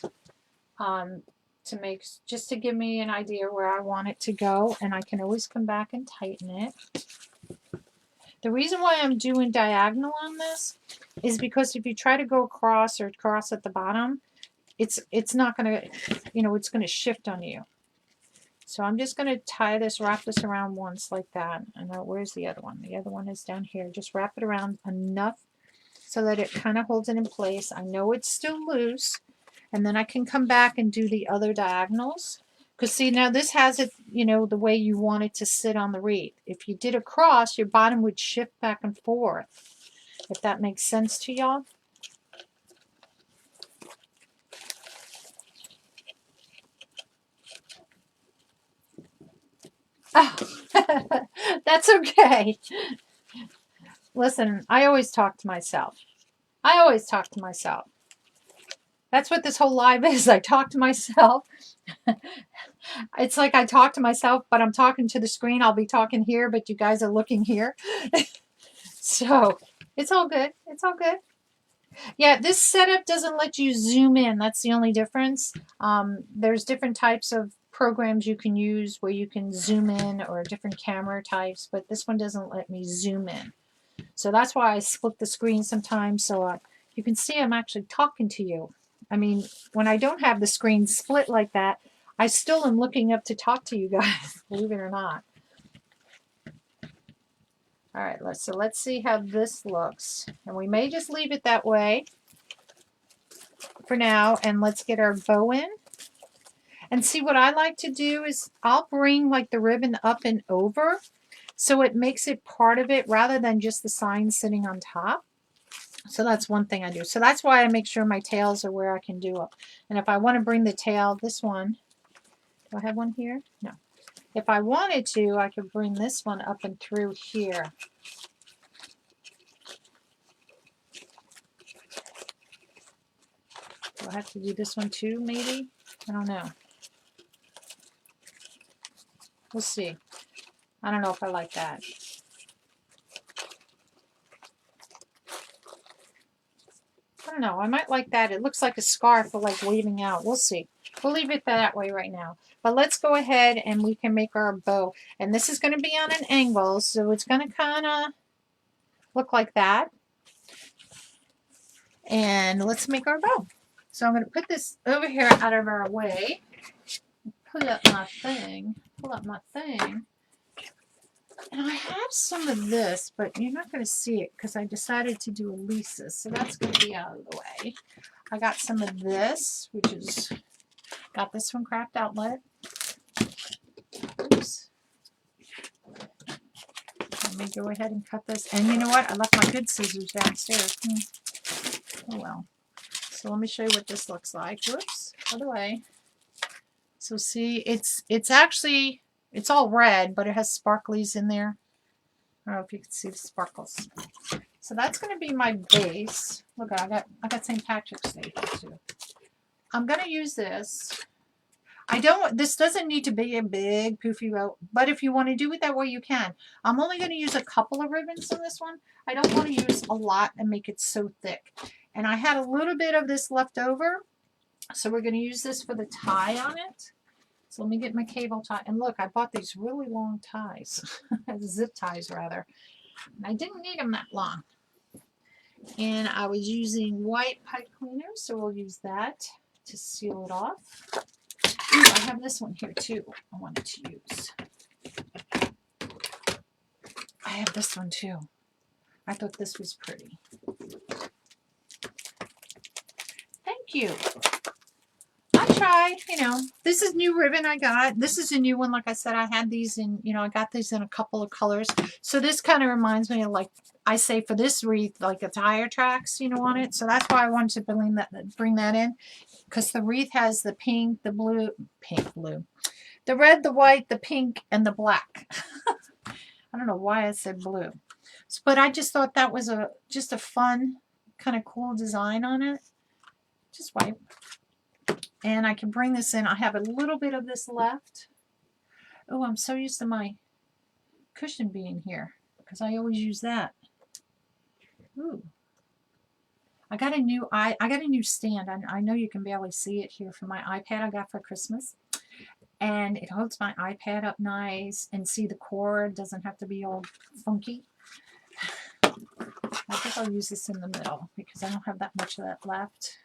just to give me an idea where I want it to go, and I can always come back and tighten it. The reason why I'm doing diagonal on this is because if you try to go across or across at the bottom, it's not going to, you know, it's going to shift on you. So I'm just going to wrap this around once like that. And now where's the other one? The other one is down here. Just wrap it around enough so that it kind of holds it in place. I know it's still loose, and then I can come back and do the other diagonals. Because see, now this has it, you know, the way you want it to sit on the wreath. If you did a cross, your bottom would shift back and forth, if that makes sense to y'all. Oh, that's okay. Listen, I always talk to myself. I always talk to myself. That's what this whole live is. I talk to myself. It's like I talk to myself, but I'm talking to the screen. I'll be talking here, but you guys are looking here. So it's all good. It's all good. Yeah, this setup doesn't let you zoom in. That's the only difference. There's different types of programs you can use where you can zoom in, or different camera types, but this one doesn't let me zoom in. So that's why I split the screen sometimes, so you can see I'm actually talking to you. I mean, when I don't have the screen split like that, I still am looking up to talk to you guys, believe it or not. All right, let's see how this looks. And we may just leave it that way for now, and let's get our bow in. And see, what I like to do is I'll bring like the ribbon up and over, so it makes it part of it rather than just the sign sitting on top. So that's one thing I do. So that's why I make sure my tails are where I can do it. And if I want to bring the tail, this one, do I have one here? No. If I wanted to, I could bring this one up and through here. Do I have to do this one too, maybe? I don't know. We'll see. I don't know if I like that. I don't know. I might like that. It looks like a scarf or like waving out. We'll see. We'll leave it that way right now. But let's go ahead and we can make our bow. And this is going to be on an angle, so it's going to kind of look like that. And let's make our bow. So I'm going to put this over here out of our way. Pull up my thing. And I have some of this, but you're not going to see it because I decided to do a Lisa. So that's going to be out of the way. I got some of this, which is, got this from Craft Outlet. Oops. Let me go ahead and cut this. And you know what? I left my good scissors downstairs. Oh well. So let me show you what this looks like. Whoops. Other way. So see, it's actually, it's all red, but it has sparklies in there. I don't know if you can see the sparkles. So that's going to be my base. Look, I got St. Patrick's Day here too. I'm going to use this. This doesn't need to be a big poofy bow, but if you want to do it that way, you can. I'm only going to use a couple of ribbons on this one. I don't want to use a lot and make it so thick. And I had a little bit of this left over, so we're going to use this for the tie on it. So let me get my cable tie. And look, I bought these really long ties, zip ties rather. And I didn't need them that long. And I was using white pipe cleaner, so we'll use that to seal it off. Ooh, I have this one here too I wanted to use. I have this one too. I thought this was pretty. Thank you. I tried, you know, this is new ribbon I got. This is a new one. Like I said, I had these in, you know, I got these in a couple of colors. So this kind of reminds me of, like I say for this wreath, like the tire tracks, you know, on it. So that's why I wanted to bring that in. Because the wreath has the pink, the blue, the red, the white, the pink, and the black. I don't know why I said blue. But I just thought that was just a fun, kind of cool design on it. Just wipe. And I can bring this in. I have a little bit of this left. Oh, I'm so used to my cushion being here because I always use that. Ooh. I got a new stand. I know you can barely see it here from my iPad I got for Christmas. And it holds my iPad up nice. And see, the cord doesn't have to be all funky. I think I'll use this in the middle because I don't have that much of that left.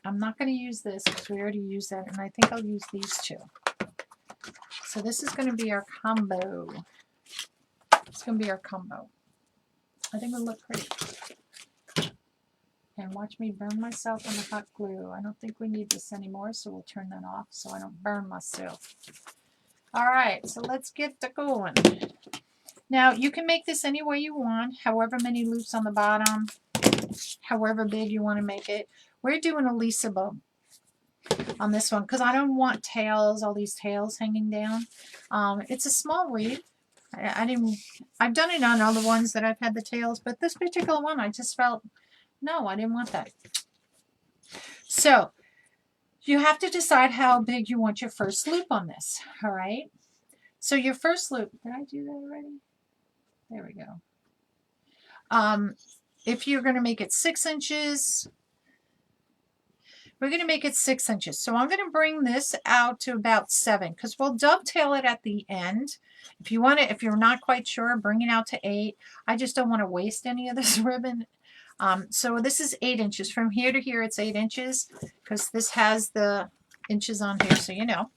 I'm not going to use this because we already used that, and I think I'll use these two. So this is going to be our combo. It's going to be our combo. I think it'll look pretty. And watch me burn myself on the hot glue. I don't think we need this anymore, so we'll turn that off so I don't burn myself. All right, so let's get to going. Now, you can make this any way you want, however many loops on the bottom, however big you want to make it. We're doing a Lisa bow on this one because I don't want tails, all these tails hanging down. It's a small wreath. I've done it on other ones that I've had the tails, but this particular one I just felt, no, I didn't want that. So you have to decide how big you want your first loop on this, all right? So your first loop, did I do that already? There we go. If you're going to make it 6 inches, we're going to make it 6 inches. So I'm going to bring this out to about 7 because we'll dovetail it at the end. If you want it, if you're not quite sure, bring it out to 8. I just don't want to waste any of this ribbon. So this is 8 inches. From here to here, it's 8 inches because this has the inches on here, so you know.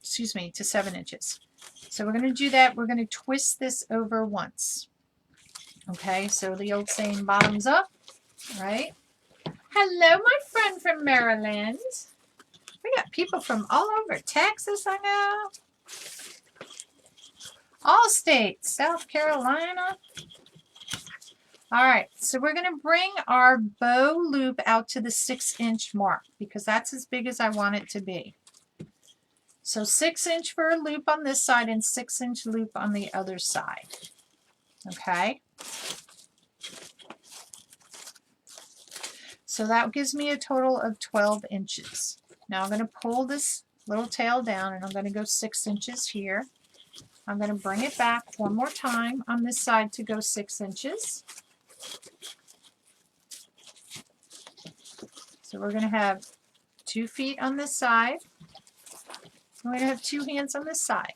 Excuse me, to 7 inches. So we're going to do that. We're going to twist this over once. Okay, so the old saying, bottoms up, right? Hello, my friend from Maryland. We got people from all over Texas, I know. All states, South Carolina. All right, so we're going to bring our bow loop out to the 6-inch mark because that's as big as I want it to be. So 6-inch for a loop on this side and 6-inch loop on the other side. Okay. So that gives me a total of 12 inches. Now I'm going to pull this little tail down and I'm going to go 6 inches here. I'm going to bring it back one more time on this side to go 6 inches. So we're going to have 2 feet on this side. We're going to have 2 hands on this side.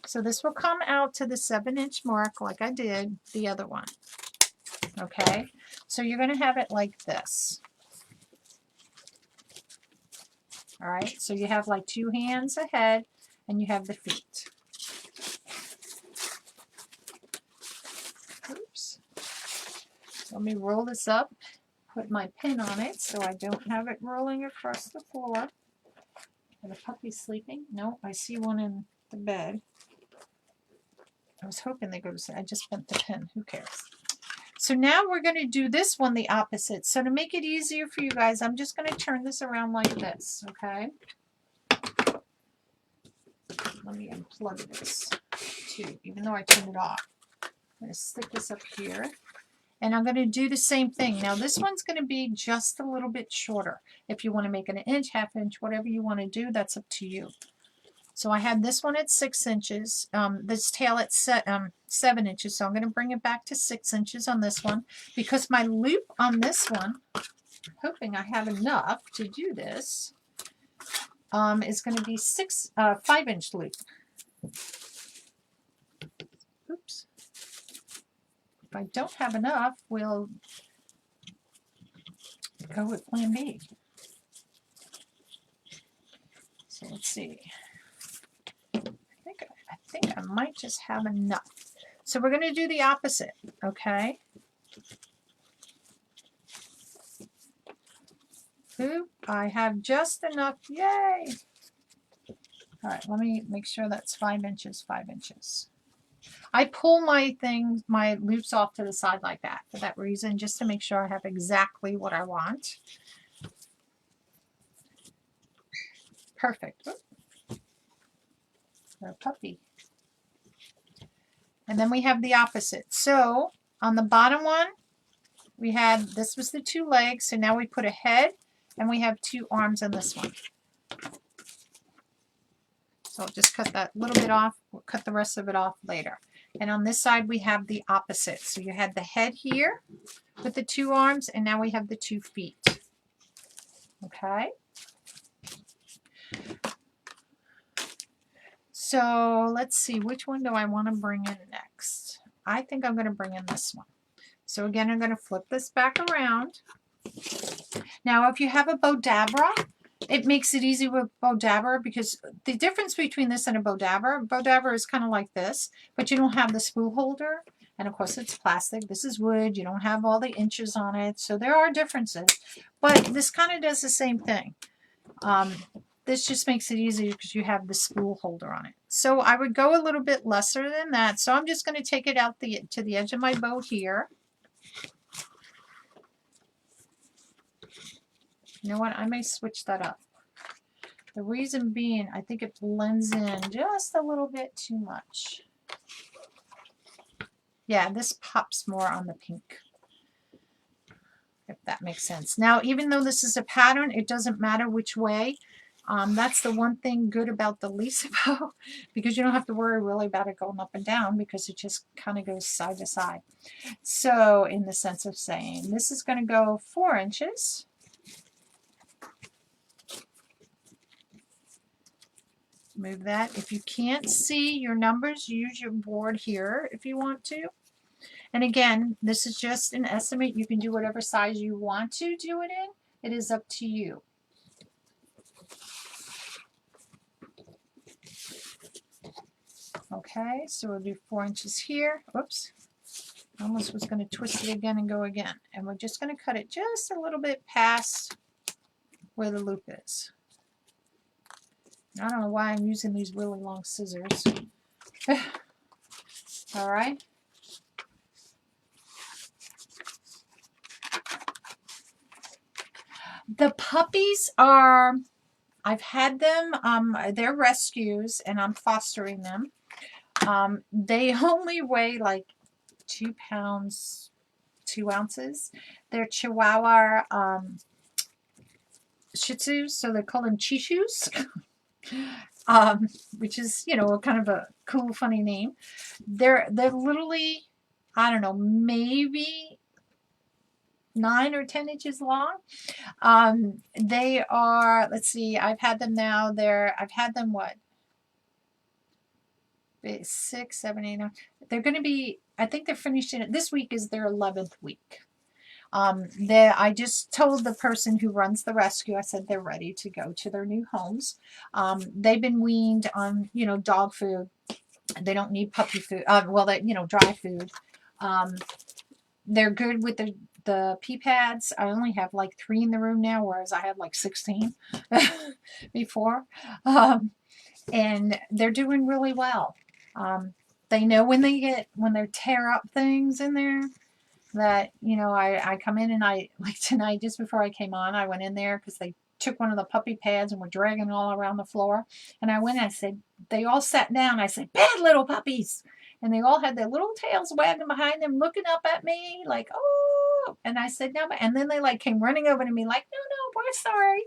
So this will come out to the 7-inch mark like I did the other one. Okay, so you're going to have it like this. All right, so you have like 2 hands ahead and you have the feet. Oops. Let me roll this up, put my pin on it so I don't have it rolling across the floor. Are the puppies sleeping? No, I see one in the bed. I was hoping they go to sleep. I just bent the pin. Who cares? So now we're going to do this one the opposite. So to make it easier for you guys, I'm just going to turn this around like this, okay? Let me unplug this too, even though I turned it off. I'm going to stick this up here. And I'm going to do the same thing. Now this one's going to be just a little bit shorter. If you want to make it 1 inch, 1/2 inch, whatever you want to do, that's up to you. So I had this one at 6 inches, this tail at 7 inches. So I'm going to bring it back to 6 inches on this one because my loop on this one, hoping I have enough to do this, is going to be 5-inch loop. Oops. If I don't have enough, we'll go with plan B. So let's see. I think I might just have enough. So we're going to do the opposite, okay? Oop, I have just enough. Yay! All right, let me make sure that's 5 inches, 5 inches. I pull my loops off to the side like that for that reason, just to make sure I have exactly what I want. Perfect. They're a puppy. And then we have the opposite. So on the bottom one, we had, this was the 2 legs. So now we put a head and we have 2 arms on this one. So I'll just cut that little bit off. We'll cut the rest of it off later. And on this side, we have the opposite. So you had the head here with the 2 arms, and now we have the 2 feet. Okay. So let's see, which one do I want to bring in next? I think I'm going to bring in this one. So again, I'm going to flip this back around. Now, if you have a bow dabra, it makes it easy with bow dabra because the difference between this and a bow dabra is kind of like this, but you don't have the spool holder. And of course it's plastic. This is wood. You don't have all the inches on it. So there are differences, but this kind of does the same thing. This just makes it easier because you have the spool holder on it. So I would go a little bit lesser than that. So I'm just going to take it out to the edge of my bow here. You know what? I may switch that up. The reason being, I think it blends in just a little bit too much. Yeah, this pops more on the pink, if that makes sense. Now, even though this is a pattern, it doesn't matter which way. That's the one thing good about the Lisa bow, because you don't have to worry really about it going up and down because it just kind of goes side to side. So in the sense of saying, this is going to go 4 inches. Move that. If you can't see your numbers, use your board here if you want to. And again, this is just an estimate. You can do whatever size you want to do it in. It is up to you. Okay, so we'll do 4 inches here. Oops. I almost was going to twist it again and go again. And we're just going to cut it just a little bit past where the loop is. I don't know why I'm using these really long scissors. All right. The puppies are, I've had them, they're rescues and I'm fostering them. They only weigh like 2 pounds, 2 ounces. They're Chihuahua Shih Tzus, so they call them Chishus. Which is, you know, kind of a cool, funny name. They're literally, I don't know, maybe 9 or 10 inches long. They are, let's see, I've had them now, I've had them what? 6, 7, 8, 9. They're going to be, I think they're finishing it. This week is their 11th week. I just told the person who runs the rescue, I said they're ready to go to their new homes. They've been weaned on, dog food. They don't need puppy food. Dry food. They're good with the pee pads. I only have like 3 in the room now, whereas I had like 16 before. And they're doing really well. They know when they tear up things in there that, I come in and like tonight, just before I came on, I went in there because they took one of the puppy pads and were dragging it all around the floor. And I went and I said, they all sat down. I said, bad little puppies. And they all had their little tails wagging behind them, looking up at me like, oh. And I said, no. And then they like came running over to me like, no, we're sorry.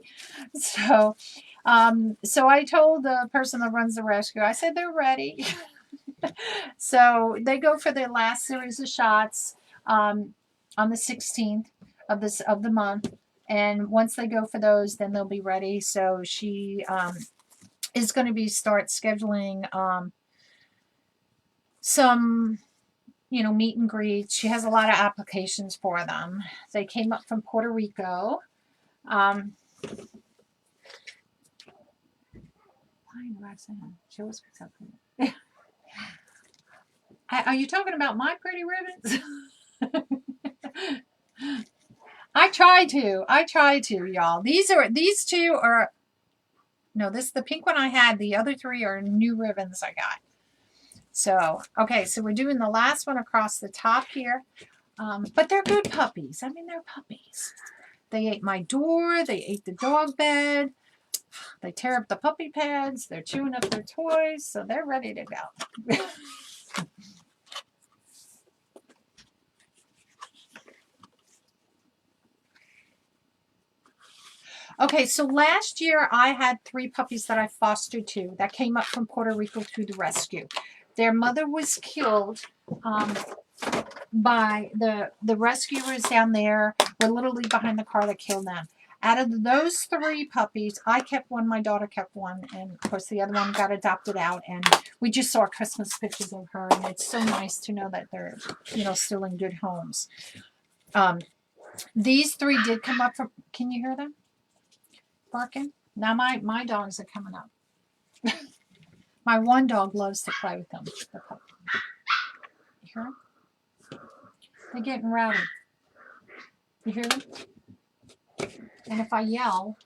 So I told the person that runs the rescue, I said, they're ready. So they go for their last series of shots on the 16th of the month. And once they go for those, then they'll be ready. So she is going to start scheduling some, meet and greets. She has a lot of applications for them. They came up from Puerto Rico. Are you talking about my pretty ribbons? I try to, y'all. These two are, no, the pink one I had. The other 3 are new ribbons I got. So, okay, so we're doing the last one across the top here. But they're good puppies. I mean, they're puppies. They ate my door. They ate the dog bed. They tear up the puppy pads. They're chewing up their toys. So they're ready to go. Okay, so last year I had 3 puppies that I fostered too that came up from Puerto Rico through the rescue. Their mother was killed by the rescuers down there. Were literally behind the car that killed them. Out of those 3 puppies, I kept one, my daughter kept one, and of course the other one got adopted out, and we just saw Christmas pictures of her, and it's so nice to know that they're, still in good homes. These 3 did come up from, can you hear them barking? Now my dogs are coming up. My one dog loves to play with them. You hear them? They're getting rowdy. You hear them? And if I yell,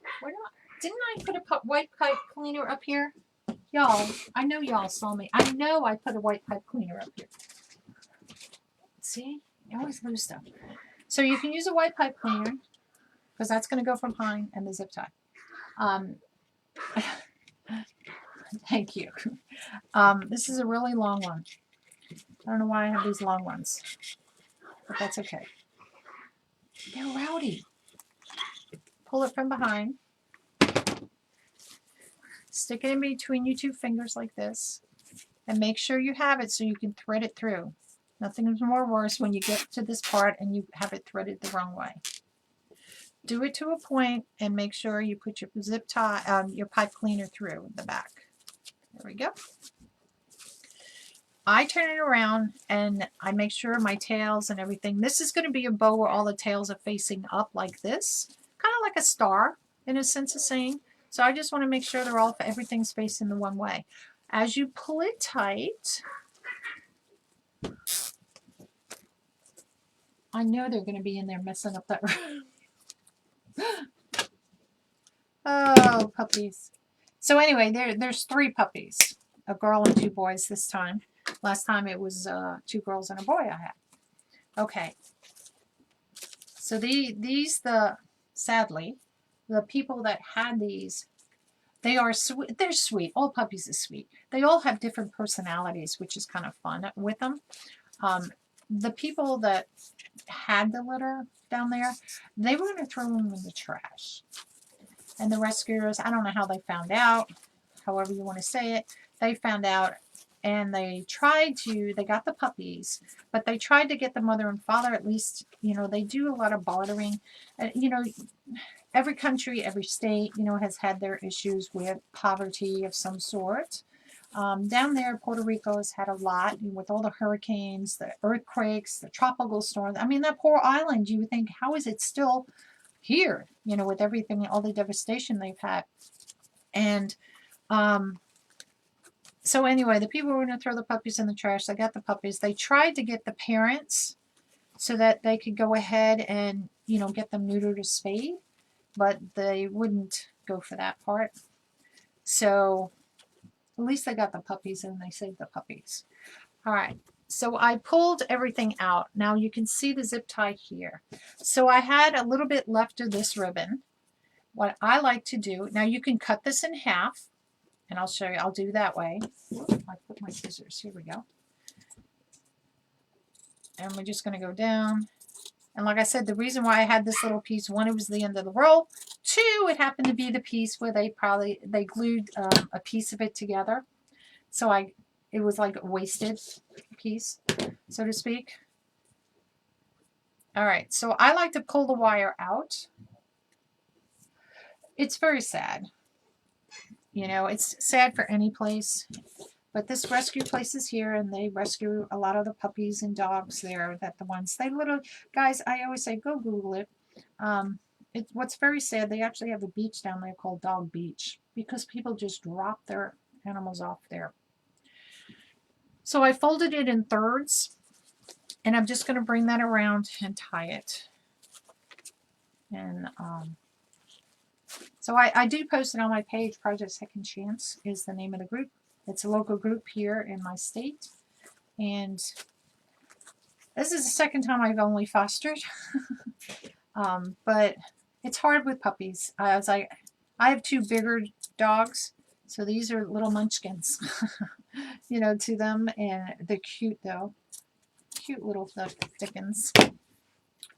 didn't I put a white pipe cleaner up here? Y'all, I know y'all saw me. I know I put a white pipe cleaner up here. See? You always lose stuff. So you can use a white pipe cleaner because that's going to go from pine and the zip tie. Thank you. This is a really long one. I don't know why I have these long ones, but that's okay. They're rowdy. Pull it from behind. Stick it in between your 2 fingers like this. And make sure you have it so you can thread it through. Nothing is more worse when you get to this part and you have it threaded the wrong way. Do it to a point and make sure you put your zip tie, your pipe cleaner through the back. There we go. I turn it around and I make sure my tails and everything. This is going to be a bow where all the tails are facing up like this. Kind of like a star in a sense of saying. So I just want to make sure everything's facing the one way. As you pull it tight, I know they're going to be in there messing up that room. Oh, puppies. So anyway, there's 3 puppies. A girl and 2 boys this time. Last time it was 2 girls and a boy I had. Okay. So sadly, the people that had these, they are sweet. They're sweet. All puppies are sweet. They all have different personalities, which is kind of fun with them. The people that had the litter down there, they were going to throw them in the trash. And the rescuers, I don't know how they found out, however you want to say it, they found out and they got the puppies, but they tried to get the mother and father, at least, they do a lot of bartering. Every country, every state, has had their issues with poverty of some sort. Down there, Puerto Rico has had a lot with all the hurricanes, the earthquakes, the tropical storms. I mean, that poor island, you would think, how is it still here, you know, with everything, all the devastation they've had. And so anyway, the people were going to throw the puppies in the trash. They got the puppies. They tried to get the parents so that they could go ahead and, you know, get them neutered or spayed, but they wouldn't go for that part. So at least they got the puppies and they saved the puppies. All right. So I pulled everything out. Now you can see the zip tie here. So I had a little bit left of this ribbon. What I like to do, now you can cut this in half, and I'll show you, I'll do that way. I put my scissors, here we go. And we're just going to go down. And like I said, the reason why I had this little piece, one, it was the end of the roll. Two, it happened to be the piece where they glued a piece of it together. So it was like a wasted piece, so to speak. All right, so I like to pull the wire out. It's very sad. You know, it's sad for any place. But this rescue place is here, and they rescue a lot of the puppies and dogs there. They literally, guys, I always say, go Google it. What's very sad, they actually have a beach down there called Dog Beach because people just drop their animals off there. So I folded it in thirds, and I'm just going to bring that around and tie it. And so I do post it on my page. Project Second Chance is the name of the group. It's a local group here in my state. And this is the second time I've only fostered. But it's hard with puppies. I have two bigger dogs. So these are little munchkins, you know, to them. And they're cute, though. Cute little thickens. All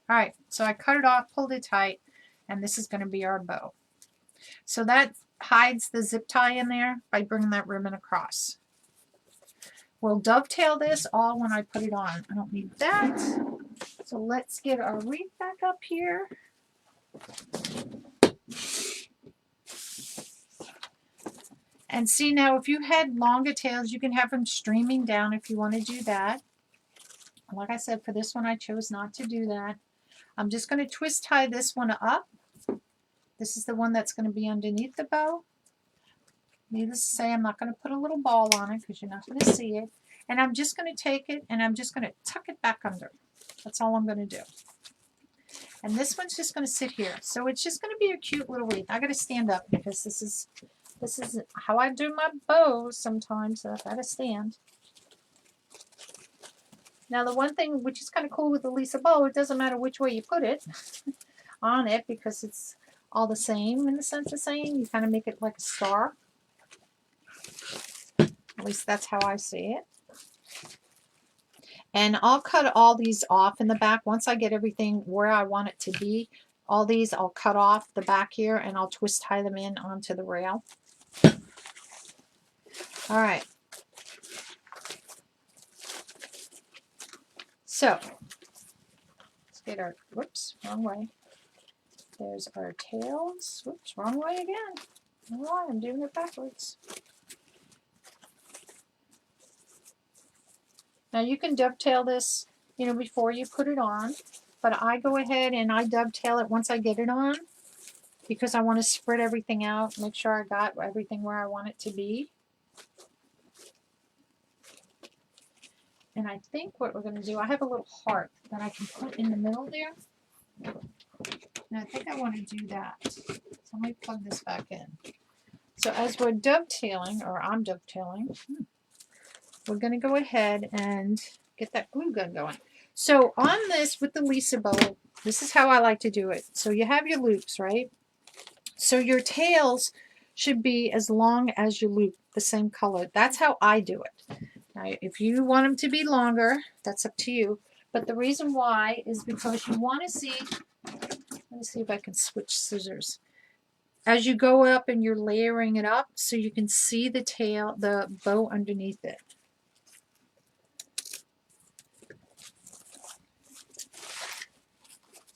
right. So I cut it off, pulled it tight. And this is going to be our bow. So that hides the zip tie in there by bringing that ribbon across. We'll dovetail this all when I put it on. I don't need that. So let's get our wreath back up here. And see now, if you had longer tails, you can have them streaming down if you want to do that. Like I said, for this one, I chose not to do that. I'm just going to twist tie this one up. This is the one that's going to be underneath the bow. Needless to say, I'm not going to put a little ball on it because you're not going to see it. And I'm just going to take it and I'm just going to tuck it back under. That's all I'm going to do. And this one's just going to sit here. So it's just going to be a cute little wreath. I got to stand up because this is how I do my bows sometimes. So I've got to stand. Now the one thing which is kind of cool with the Lisa bow, it doesn't matter which way you put it on it because it's all the same in the sense of saying. You kind of make it like a star. At least that's how I see it. And I'll cut all these off in the back. Once I get everything where I want it to be, all these I'll cut off the back here and I'll twist tie them in onto the rail. All right. So, let's get our, whoops, wrong way. There's our tails. Whoops, wrong way again. All right, I'm doing it backwards. Now you can dovetail this, you know, before you put it on, but I go ahead and I dovetail it once I get it on because I want to spread everything out, make sure I got everything where I want it to be. And I think what we're going to do, I have a little heart that I can put in the middle there. And I think I want to do that. So let me plug this back in. So as we're dovetailing, or I'm dovetailing, we're going to go ahead and get that glue gun going. So on this with the Lisa bow, this is how I like to do it. So you have your loops, right? So your tails should be as long as your loop, the same color. That's how I do it. Now, if you want them to be longer, that's up to you. But the reason why is because you want to see, let me see if I can switch scissors. As you go up and you're layering it up so you can see the tail, the bow underneath it.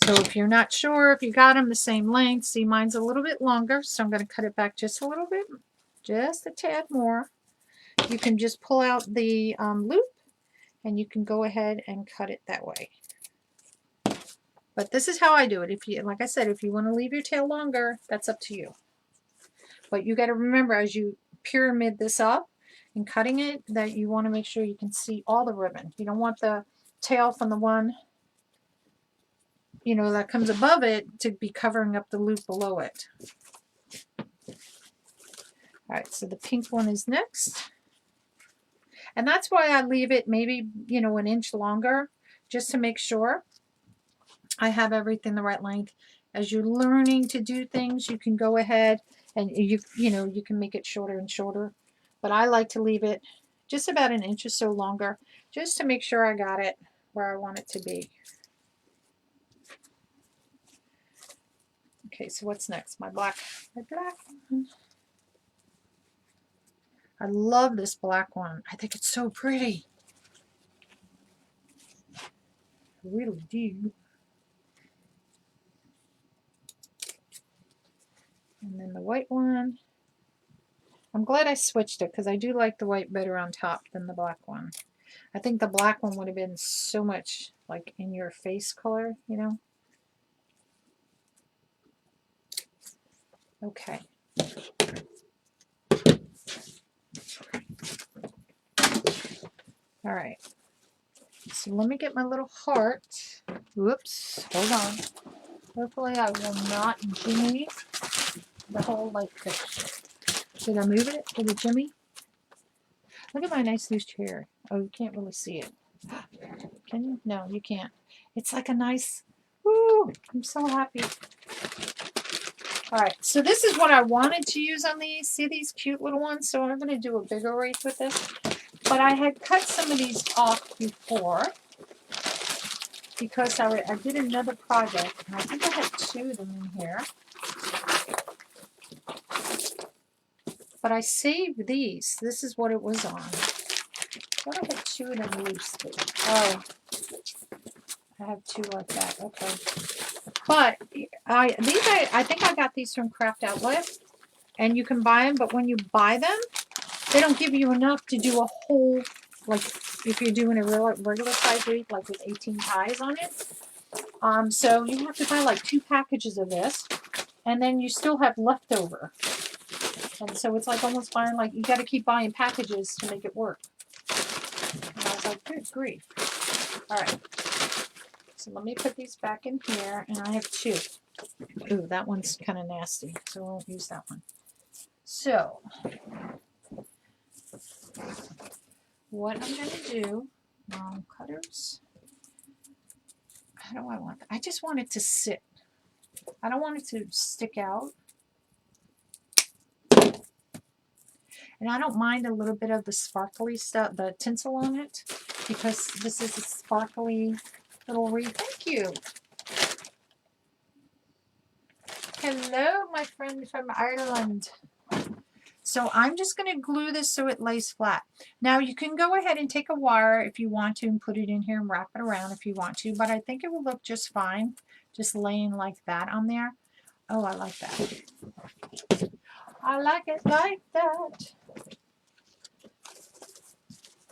So if you're not sure if you got them the same length, see mine's a little bit longer, so I'm going to cut it back just a little bit, just a tad more. you can just pull out the loop and you can go ahead and cut it that way. But this is how I do it. If you, like I said, if you want to leave your tail longer, that's up to you. But you got to remember as you pyramid this up and cutting it that you want to make sure you can see all the ribbon. You don't want the tail from the one, you know, that comes above it to be covering up the loop below it. All right, so the pink one is next. And that's why I leave it maybe, you know, an inch longer, just to make sure I have everything the right length. As you're learning to do things, you can go ahead and you know, you can make it shorter and shorter. But I like to leave it just about an inch or so longer, just to make sure I got it where I want it to be. Okay, so what's next? My black one. I love this black one. I think it's so pretty. I really do. And then the white one. I'm glad I switched it because I do like the white better on top than the black one. I think the black one would have been so much like in your face color, you know. Okay. All right. So let me get my little heart. Whoops. Hold on. Hopefully I will not jimmy the whole like this. Did I move it? Did it jimmy? Look at my nice loose chair. Oh, you can't really see it. Can you? No, you can't. It's like a nice, woo, I'm so happy. All right, so this is what I wanted to use on these. See these cute little ones? So I'm going to do a bigger wreath with this. But I had cut some of these off before because I did another project, and I think I had 2 of them in here. But I saved these. This is what it was on. I thought I had 2 of them loose. Oh, I have 2 like that. Okay. But I think I got these from Craft Outlet, and you can buy them. But when you buy them, they don't give you enough to do a whole, like if you're doing a regular size wreath, like with 18 ties on it. So you have to buy like 2 packages of this, and then you still have leftover. And so it's like almost buying, like, you got to keep buying packages to make it work. And I was like, good grief. All right. So let me put these back in here, and I have 2. Ooh, that one's kind of nasty, so I won't use that one. So what I'm going to do, cutters, how do I want that? I just want it to sit. I don't want it to stick out. And I don't mind a little bit of the sparkly stuff, the tinsel on it, because this is a sparkly little wreath. Thank you. Hello, my friend from Ireland. So I'm just going to glue this so it lays flat. Now you can go ahead and take a wire if you want to and put it in here and wrap it around if you want to, but I think it will look just fine just laying like that on there. Oh, I like that. I like it like that.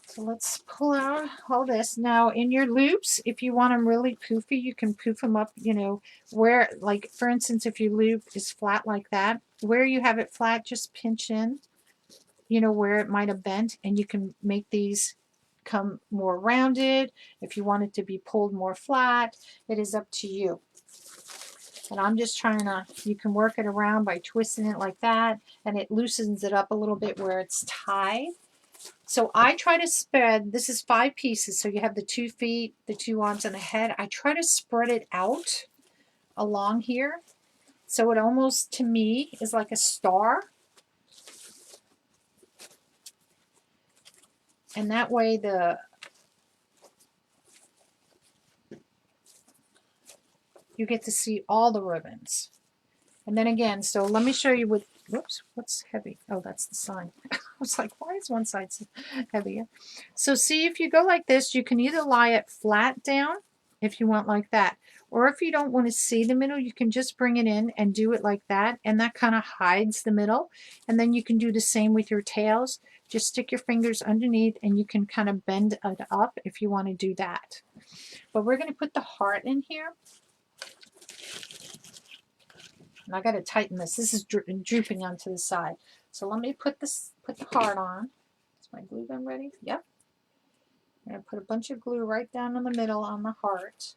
So let's pull out all this. Now in your loops, if you want them really poofy, you can poof them up, you know, where, like for instance, if your loop is flat like that, where you have it flat, just pinch in, you know, where it might have bent, and you can make these come more rounded. If you want it to be pulled more flat, it is up to you. And I'm just trying to, you can work it around by twisting it like that, and it loosens it up a little bit where it's tied. So I try to spread, this is 5 pieces, so you have the 2 feet, the 2 arms, and the head. I try to spread it out along here, so it almost, to me, is like a star. And that way you get to see all the ribbons. And then again, so let me show you what, whoops, what's heavy? Oh, that's the sign. I was like, why is one side so heavy? So see, if you go like this, you can either lie it flat down if you want like that. Or if you don't want to see the middle, you can just bring it in and do it like that. And that kind of hides the middle. And then you can do the same with your tails. just stick your fingers underneath and you can kind of bend it up if you want to do that. But we're going to put the heart in here. And I got to tighten this. This is drooping onto the side. So let me put the heart on. Is my glue gun ready? Yep. I'm going to put a bunch of glue right down in the middle on the heart.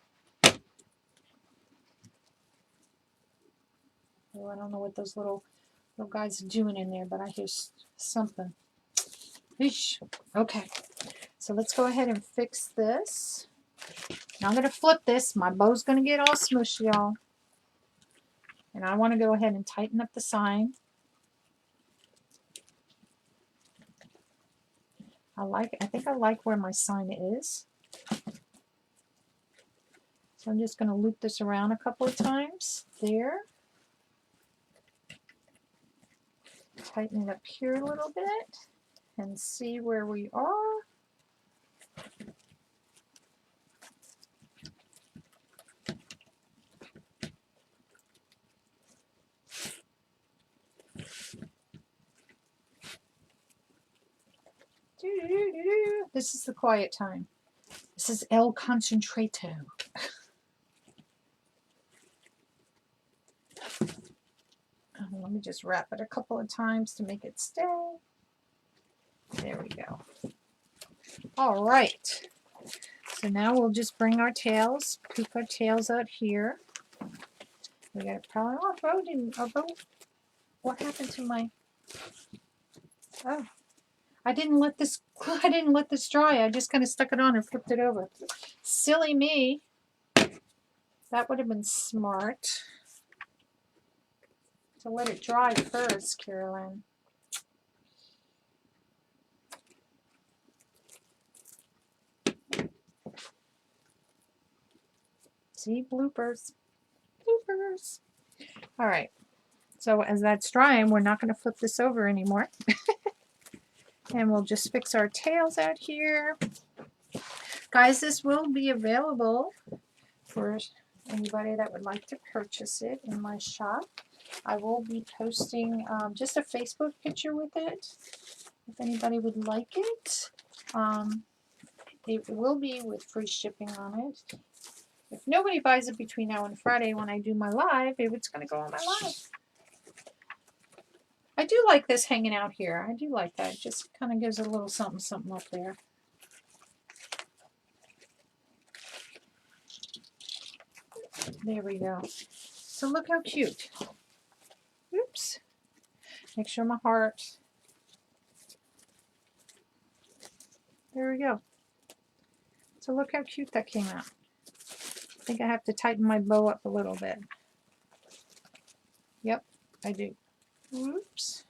Oh, I don't know what those little guys are doing in there, but I hear something. Eesh. Okay. So let's go ahead and fix this. Now I'm going to flip this. My bow's going to get all smushy, y'all. And I want to go ahead and tighten up the sign. I think I like where my sign is. So I'm just going to loop this around a couple of times. There. Tighten it up here a little bit and see where we are. This is the quiet time. This is El Concentrato. Let me just wrap it a couple of times to make it stay. There we go. All right. So now we'll just bring our tails, peek our tails out here. We got it probably off road and what happened to my? Oh, I didn't let this dry. I just kind of stuck it on and flipped it over. Silly me. That would have been smart to let it dry first, Carolynne. See, bloopers. Bloopers. All right. So as that's drying, we're not going to flip this over anymore. And we'll just fix our tails out here. Guys, this will be available for anybody that would like to purchase it in my shop. I will be posting just a Facebook picture with it if anybody would like it. It will be with free shipping on it. If nobody buys it between now and Friday when I do my live, it's going to go on my live. I do like this hanging out here. I do like that. It just kind of gives a little something, something up there. There we go. So look how cute. Oops. Make sure my heart. There we go. So look how cute that came out. I think I have to tighten my bow up a little bit. Yep, I do. Oops.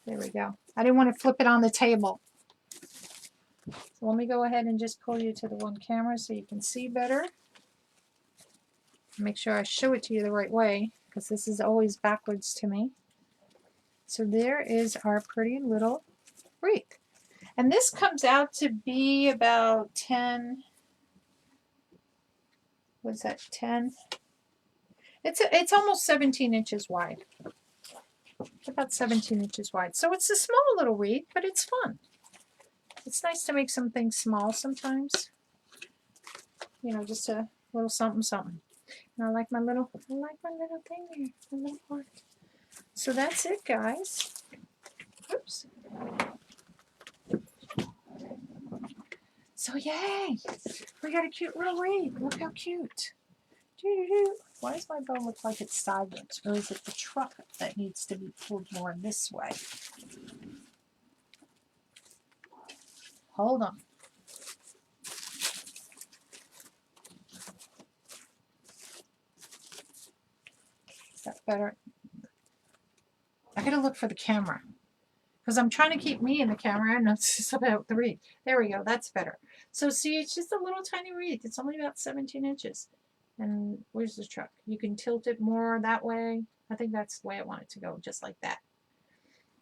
There we go. I didn't want to flip it on the table. So let me go ahead and just pull you to the one camera so you can see better. Make sure I show it to you the right way, because this is always backwards to me. So there is our pretty little wreath. And this comes out to be about 10, what's that, 10? It's almost 17 inches wide. It's about 17 inches wide. So it's a small little wreath, but it's fun. It's nice to make something small sometimes. You know, just a little something, something. And I like my little thing there, my little heart. So that's it, guys. Oops. So yay! We got a cute little wreath. Look how cute. Why does my bow look like it's sideways? Or is it the truck that needs to be pulled more this way? Hold on. Is that better? I gotta look for the camera, because I'm trying to keep me in the camera and it's about the wreath. There we go. That's better. So see, it's just a little tiny wreath. It's only about 17 inches. And where's the truck? You can tilt it more that way. I think that's the way I want it to go, just like that.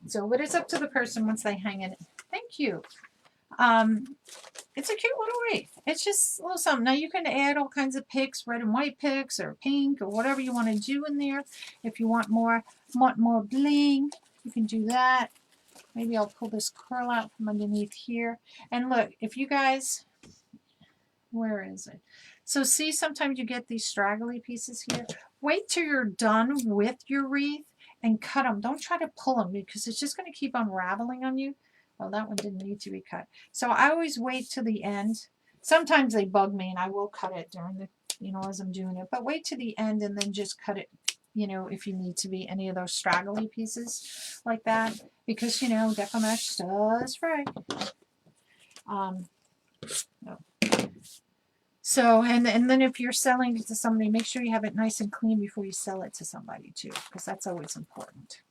So, but it's up to the person once they hang it. Thank you. It's a cute little wreath. It's just a little something. Now you can add all kinds of picks, red and white picks, or pink, or whatever you want to do in there. If you want more bling, You can do that. Maybe I'll pull this curl out from underneath here. And look, if you guys, where is it? So see, sometimes you get these straggly pieces here. Wait till you're done with your wreath and cut them. Don't try to pull them because it's just going to keep unraveling on you. Well, that one didn't need to be cut. So I always wait till the end. Sometimes they bug me and I will cut it during the, as I'm doing it. But wait to the end and then just cut it, if you need to be any of those straggly pieces like that. Because, Deco Mesh does fray. No. So, and then if you're selling it to somebody, make sure you have it nice and clean before you sell it to somebody too, because that's always important.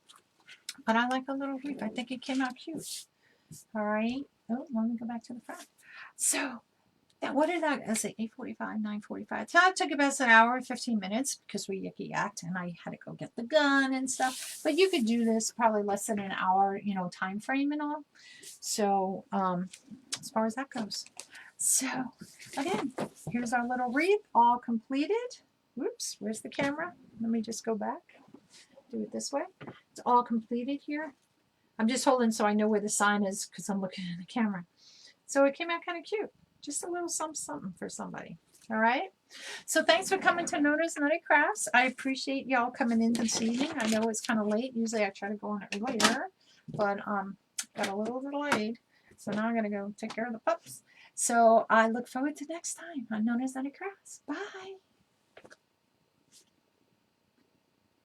But I like a little wreath. I think it came out cute. All right. Oh, let me go back to the front. So, what did I say? 8:45, 9:45. So it took about an hour and 15 minutes because we yicky-yacked and I had to go get the gun and stuff. But you could do this probably less than an hour, time frame and all. So, as far as that goes. So, again, here's our little wreath all completed. Whoops, where's the camera? Let me just go back. Do it this way. It's all completed here. I'm just holding so I know where the sign is because I'm looking at the camera. So it came out kind of cute. Just a little something for somebody. All right. So thanks for coming to NonnasNuttykrafts. I appreciate y'all coming in this evening. I know it's kind of late. Usually I try to go on earlier, but got a little delayed. So now I'm going to go take care of the pups. So I look forward to next time on NonnasNuttykrafts. Bye.